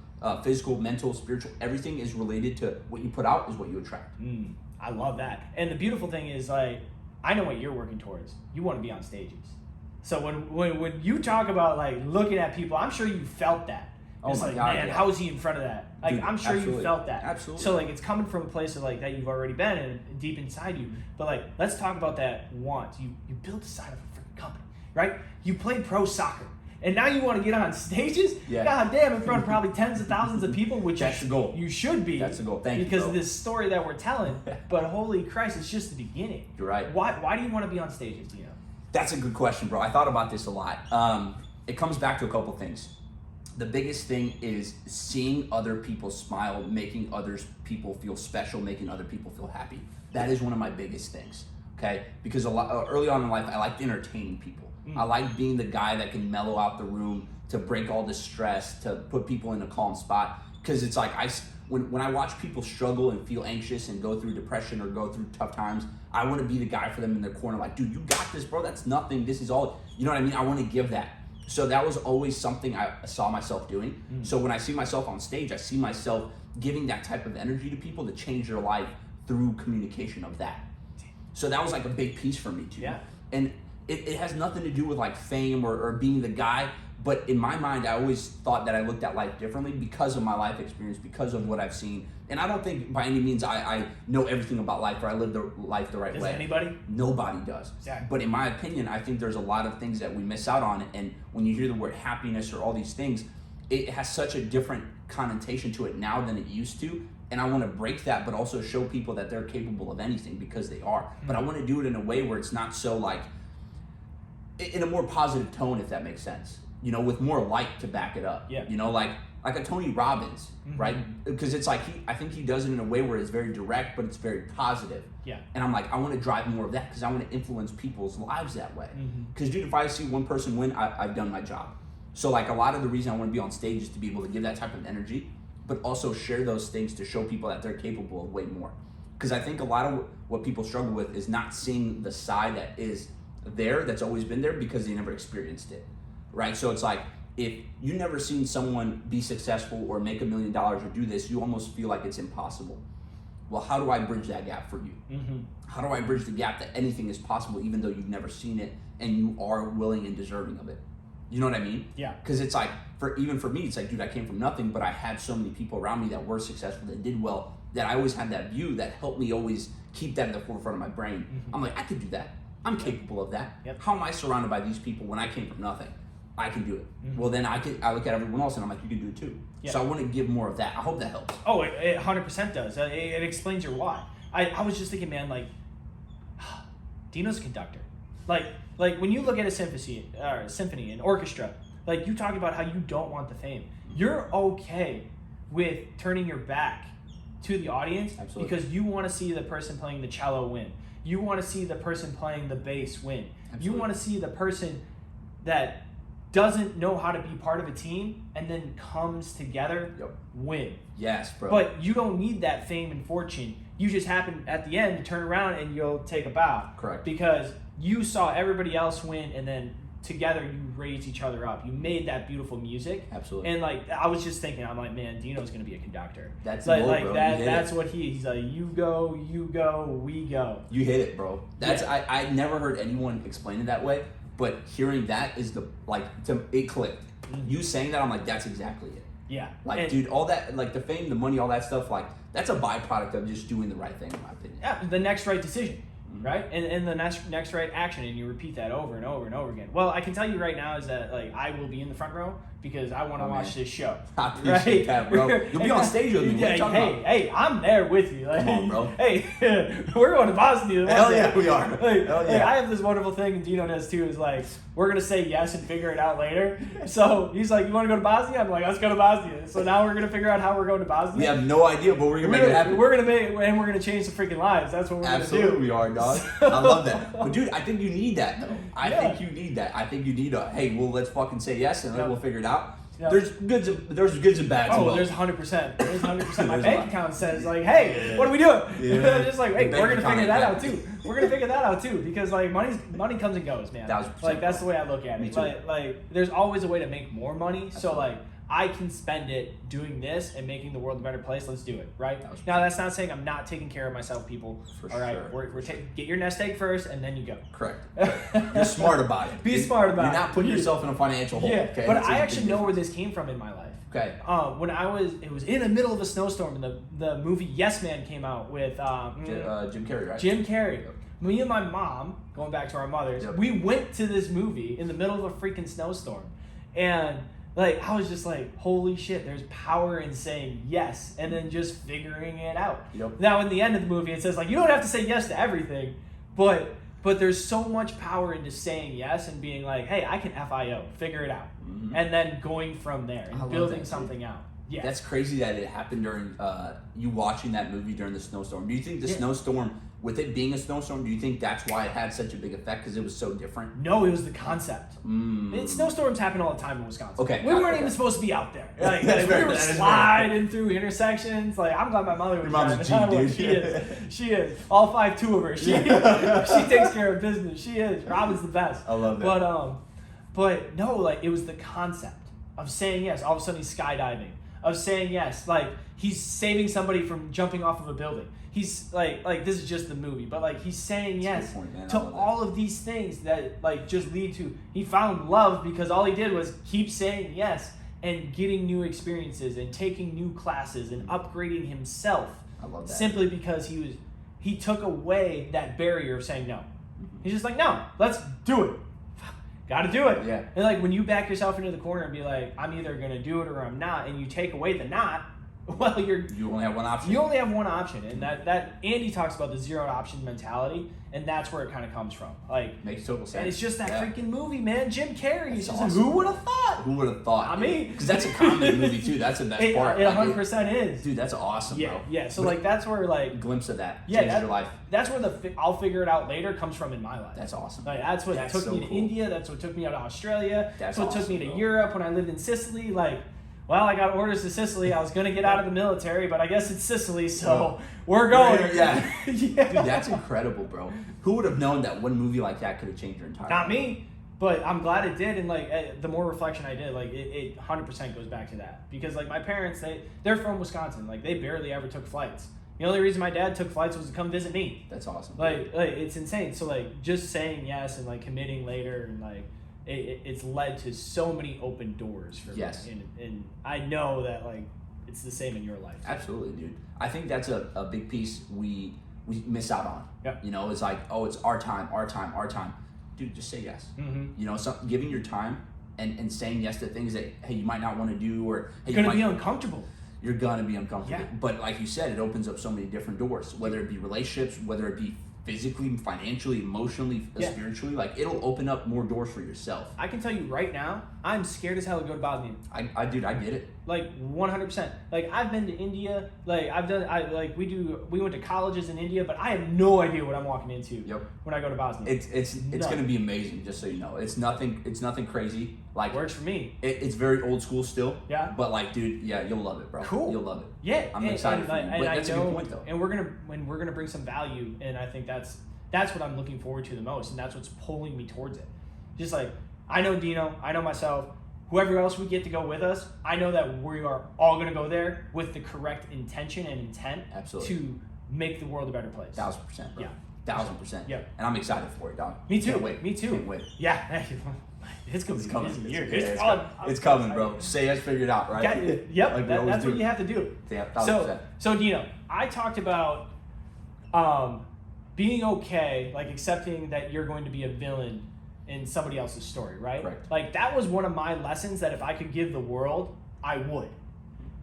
physical, mental, spiritual. Everything is related to what you put out is what you attract. I love that. And the beautiful thing is, like, I know what you're working towards. You want to be on stages. So when you talk about like looking at people, I'm sure you felt that. It's my like, God, man, how is he in front of that? Like, Dude, I'm sure absolutely. you felt that. Absolutely. So like, it's coming from a place of like that you've already been in, deep inside you. But like, let's talk about that want. You built the side of a freaking company, right? You played pro soccer, and now you want to get on stages. God damn, in front of probably tens of thousands of people, which That's the goal. You should be. That's the goal. Thank you, because bro. of this story that we're telling. But holy Christ, it's just the beginning. You're right. Why do you want to be on stages, Dino? That's a good question, bro. I thought about this a lot. It comes back to a couple things. The biggest thing is seeing other people smile, making other people feel special, making other people feel happy. That is one of my biggest things, okay? Because early on in life, I liked entertaining people. I like being the guy that can mellow out the room, to break all the stress, to put people in a calm spot. Because it's like, when I watch people struggle and feel anxious and go through depression or go through tough times, I want to be the guy for them in their corner. Like, dude, you got this, bro. That's nothing. This is all, you know what I mean? I want to give that. So that was always something I saw myself doing. So when I see myself on stage, I see myself giving that type of energy to people to change their life through communication of that. So that was like a big piece for me too. Yeah. And it has nothing to do with like fame or being the guy, but in my mind, I always thought that I looked at life differently because of my life experience, because of what I've seen. And I don't think by any means I know everything about life or I live the life the right way. Does anybody? Nobody does. Exactly. But in my opinion, I think there's a lot of things that we miss out on. And when you hear the word happiness or all these things, it has such a different connotation to it now than it used to. And I want to break that, but also show people that they're capable of anything because they are. But I want to do it in a way where it's not so like, in a more positive tone, if that makes sense. You know, with more light to back it up. Yeah. You know, like a Tony Robbins, right? Because it's like, I think he does it in a way where it's very direct, but it's very positive. Yeah. And I'm like, I want to drive more of that because I want to influence people's lives that way. Because, dude, if I see one person win, I've done my job. So, like, a lot of the reason I want to be on stage is to be able to give that type of energy, but also share those things to show people that they're capable of way more. Because I think a lot of what people struggle with is not seeing the side that is there, that's always been there, because they never experienced it, right? So it's like, if you never seen someone be successful or make $1 million or do this, you almost feel like it's impossible. Well, how do I bridge that gap for you? How do I bridge the gap that anything is possible even though you've never seen it and you are willing and deserving of it? You know what I mean? Yeah. Because it's like, even for me, it's like, dude, I came from nothing, but I had so many people around me that were successful, that did well, that I always had that view that helped me always keep that in the forefront of my brain. I'm like, I could do that. I'm capable of that. How am I surrounded by these people when I came from nothing? I can do it. Well, then I look at everyone else and I'm like, you can do it too. So I want to give more of that. I hope that helps. Oh, it 100% does. It explains your why. I was just thinking, man, like, Dino's a conductor. Like when you look at a symphony, an orchestra, like you talk about how you don't want the fame. You're okay with turning your back to the audience. Absolutely. Because you want to see the person playing the cello win. You want to see the person playing the bass win. Absolutely. You want to see the person that doesn't know how to be part of a team and then comes together win. Yes, bro. But you don't need that fame and fortune. You just happen at the end to turn around and you'll take a bow. Correct. Because you saw everybody else win and then together you raised each other up. You made that beautiful music. Absolutely. And like I was just thinking, I'm like, man, Dino's gonna be a conductor. That's like, low, like bro. that's what he's like, you go, we go. You hit it, bro. That's I never heard anyone explain it that way, but hearing that is it clicked. Mm-hmm. You saying that, I'm like, that's exactly it. Yeah. Like, and, dude, all that, like the fame, the money, all that stuff, like that's a byproduct of just doing the right thing, in my opinion. Yeah, the next right decision. Right? And the next right action, and you repeat that over and over and over again. Well, I can tell you right now is that like I will be in the front row because I want to watch this show. I appreciate that, bro. You'll be on stage with me. What are you talking about? Hey, I'm there with you. Like, come on, bro. Hey, we're going to Bosnia. Hell yeah, we are. Like, Hell yeah. Like, I have this wonderful thing, and Dino does too, is like, we're going to say yes and figure it out later. So he's like, you want to go to Bosnia? I'm like, let's go to Bosnia. So now we're going to figure out how we're going to Bosnia. We have no idea, but we're going to make it happen. We're going to change the freaking lives. That's what we're going to do. Absolutely we are, dog. I love that. But dude, I think you need that, though. I think you need that. I think you need hey, well, let's fucking say yes, and then we'll figure it out. Yep. There's goods and bads. Oh, there's 100%. There's 100%. My bank account says like, hey, what are we doing? Yeah. Just like, hey, we're gonna figure that out too. We're gonna figure that out too because like money comes and goes, man. Like that's the way I look at it. Me too. Like there's always a way to make more money. Absolutely. So like I can spend it doing this and making the world a better place. Let's do it, right? Now that's not saying I'm not taking care of myself, people. For all right, sure. Get your nest egg first and then you go. Correct. You're smart about it. Be smart about it. You're not putting yourself in a financial hole. Yeah, okay? but I actually know where this came from in my life. Okay. When it was in the middle of a snowstorm, and the movie Yes Man came out with Jim Carrey, right? Jim Carrey. Yep. Me and my mom, going back to our mothers, we went to this movie in the middle of a freaking snowstorm, and like I was just like, holy shit! There's power in saying yes, and then just figuring it out. Yep. Now, in the end of the movie, it says like you don't have to say yes to everything, but there's so much power into saying yes and being like, hey, I can FIO, figure it out. Mm-hmm. And then going from there and building something out. Yeah. That's crazy that it happened during you watching that movie during the snowstorm. Do you think the snowstorm, with it being a snowstorm, do you think that's why it had such a big effect because it was so different? No, it was the concept. Snowstorms happen all the time in Wisconsin. Okay. We weren't even supposed to be out there. Like, we were sliding through intersections. Like I'm glad my mother was Your mom's a G, dude. She is. All 5'2" of her. She takes care of business. She is. Robin's the best. I love that. But no, like it was the concept of saying yes. All of a sudden he's skydiving. Of saying yes, like he's saving somebody from jumping off of a building. He's like this is just the movie, but like he's saying yes to all of these things that like just lead to he found love because all he did was keep saying yes and getting new experiences and taking new classes and upgrading himself. I love that. Simply because he took away that barrier of saying no. Mm-hmm. He's just like, no, let's do it. Gotta do it. Yeah. And like when you back yourself into the corner and be like, I'm either gonna do it or I'm not, and you take away the not, well, you only have one option. You only have one option, and that Andy talks about the zero option mentality, and that's where it kind of comes from. Like makes total sense. And it's just that freaking movie, man. Jim Carrey. He's just awesome. Who would have thought? Who would have thought? I mean, because that's a comedy movie too. That's the best part. It 100% is. Dude, that's awesome, bro. Yeah. So like that's where like glimpse of that. Yeah, changed your life. That's where I'll figure it out later comes from in my life. That's awesome. Like that's what took me to India. That's what took me out to Australia. That's what took me to Europe when I lived in Sicily. Like. Well, I got orders to Sicily. I was going to get out of the military, but I guess it's Sicily, so we're going. Yeah. Dude, that's incredible, bro. Who would have known that one movie like that could have changed your entire life? Not me, but I'm glad it did, and like the more reflection I did, like it 100% goes back to that. Because like my parents, they're from Wisconsin. Like they barely ever took flights. The only reason my dad took flights was to come visit me. That's awesome. Like it's insane. So like just saying yes and like committing later and like it's led to so many open doors for me. And I know that like it's the same in your life. Absolutely, dude. I think that's a big piece we miss out on. Yep. You know, it's like, oh, it's our time. Dude, just say yes. Mm-hmm. You know, giving your time and saying yes to things that, hey, you might not want to do or hey, you're going to be uncomfortable. You're going to be uncomfortable. Yeah. But like you said, it opens up so many different doors, whether it be relationships, whether it be physically, financially, emotionally, spiritually, like it'll open up more doors for yourself. I can tell you right now, I'm scared as hell to go to Bosnia. I get it. Like 100%. Like I've been to India. Like we went to colleges in India, but I have no idea what I'm walking into. Yep. When I go to Bosnia. It's gonna be amazing. Just so you know, it's nothing crazy. Like works for me. It's very old school still. Yeah. But like, dude, yeah, you'll love it, bro. Cool. You'll love it. Yeah. I'm excited for you. But that's a good point, though. And we're gonna bring some value, and I think that's what I'm looking forward to the most, and that's what's pulling me towards it. Just like I know Dino, I know myself. Whoever else we get to go with us, I know that we are all going to go there with the correct intention and intent to make the world a better place. 1,000%, bro. Yeah. 1,000%. Yeah. And I'm excited for it, dog. Me too. Can't wait. Me too. Can't wait. Yeah. It's going to be coming. a busy year. It's coming, bro. Say I figured it out, right? Yep. Like that's what you have to do. Yeah, 1,000%. So Dino, I talked about being okay, like accepting that you're going to be a villain in somebody else's story, right? Correct. Like that was one of my lessons that if I could give the world, I would.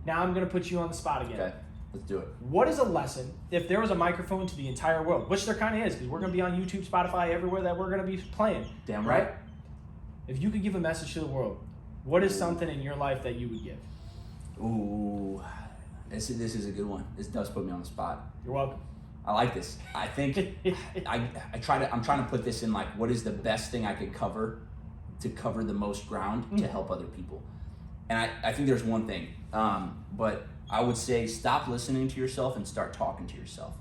Now I'm going to put you on the spot again. Okay, let's do it. What is a lesson if there was a microphone to the entire world, which there kind of is, because we're going to be on YouTube, Spotify, everywhere that we're going to be playing. Damn right. If you could give a message to the world, what is something in your life that you would give? Ooh, this is a good one. This does put me on the spot. You're welcome. I like this. I think I'm trying to put this in like, what is the best thing I could cover to cover the most ground to help other people? And I think there's one thing, but I would say stop listening to yourself and start talking to yourself.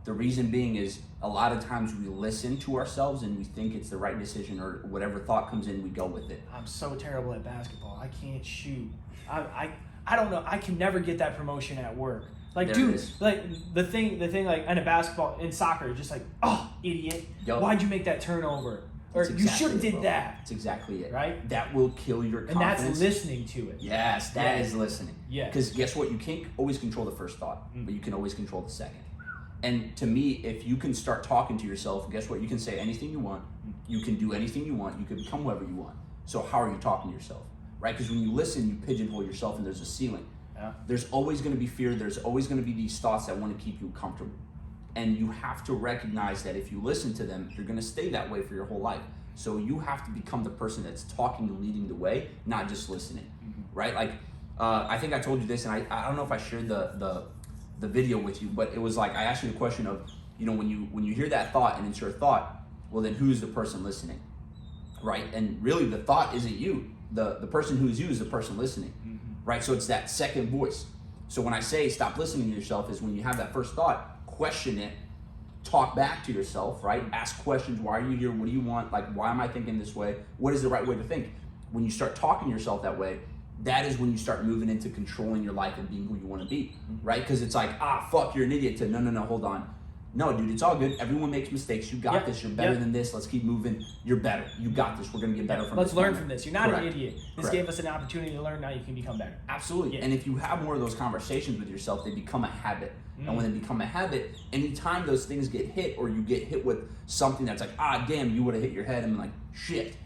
The reason being is a lot of times we listen to ourselves and we think it's the right decision, or whatever thought comes in, we go with it. I'm so terrible at basketball. I can't shoot. I don't know. I can never get that promotion at work. Like, there dude, like the thing, like in a basketball, in soccer, just like, oh, idiot, why'd you make that turnover? Or you should have did that. That's exactly it. Right? That will kill your confidence. And that's listening to it. Yes, that is listening. Yeah. Because guess what? You can't always control the first thought, but you can always control the second. And to me, if you can start talking to yourself, guess what? You can say anything you want. You can do anything you want. You can become whoever you want. So how are you talking to yourself? Right? Because when you listen, you pigeonhole yourself and there's a ceiling. Yeah. There's always going to be fear. There's always going to be these thoughts that want to keep you comfortable. And you have to recognize that if you listen to them, you're going to stay that way for your whole life. So you have to become the person that's talking and leading the way, not just listening, right? Like, I think I told you this, and I don't know if I shared the video with you, but it was like, I asked you the question of, you know, when you hear that thought and it's your thought, well then who's the person listening, right? And really the thought isn't you. The person who's you is the person listening, right? So it's that second voice. So when I say stop listening to yourself is when you have that first thought, question it, talk back to yourself, right? Ask questions. Why are you here? What do you want? Like, why am I thinking this way? What is the right way to think? When you start talking to yourself that way, that is when you start moving into controlling your life and being who you want to be, right? Because it's like, fuck, you're an idiot, to no, hold on. No, dude, it's all good. Everyone makes mistakes. You got this. You're better than this. Let's keep moving. You're better. You got this. We're going to get better from this. Let's learn from this. You're not an idiot. This Correct. gave us an opportunity to learn. Now you can become better. Absolutely. And if you have more of those conversations with yourself, they become a habit. And when they become a habit, anytime those things get hit or you get hit with something that's like, damn, you would have hit your head and like, shit.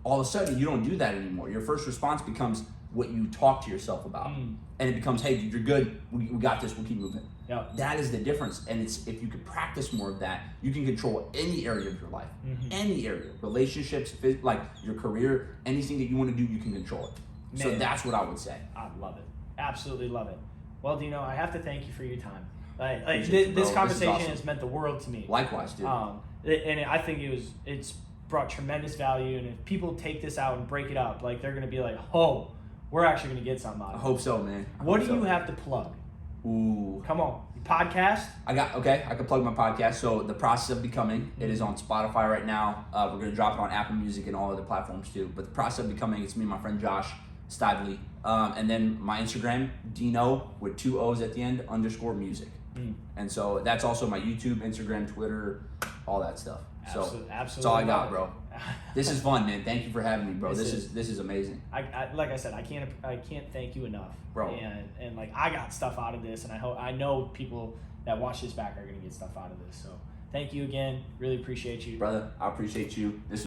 All of a sudden, you don't do that anymore. Your first response becomes what you talk to yourself about. And it becomes, hey, dude, you're good. We got this. We'll keep moving. Yep. That is the difference. And it's if you could practice more of that, you can control any area of your life. Any area. Relationships, like your career, anything that you want to do, you can control it. Man, so that's what I would say. I love it. Absolutely love it. Well, Dino, I have to thank you for your time. Like this conversation awesome. has meant the world to me. Likewise, dude. And I think it's brought tremendous value. And if people take this out and break it up, like they're gonna be like, oh, we're actually gonna get something out of it. I hope so, man. What do you have to plug? Ooh. Come on. Your podcast? I can plug my podcast. So The Process of Becoming, it is on Spotify right now. We're going to drop it on Apple Music and all other platforms too. But The Process of Becoming, it's me and my friend Josh Stively. And then my Instagram, Dino, with 2 O's at the end, _music. And so that's also my YouTube, Instagram, Twitter, all that stuff. Absolutely. That's all I got, bro. This is fun, man. Thank you for having me, bro. This is amazing. I like I said, I can't thank you enough, bro. And like I got stuff out of this, and I know people that watch this back are gonna get stuff out of this. So thank you again. Really appreciate you, brother. I appreciate you. This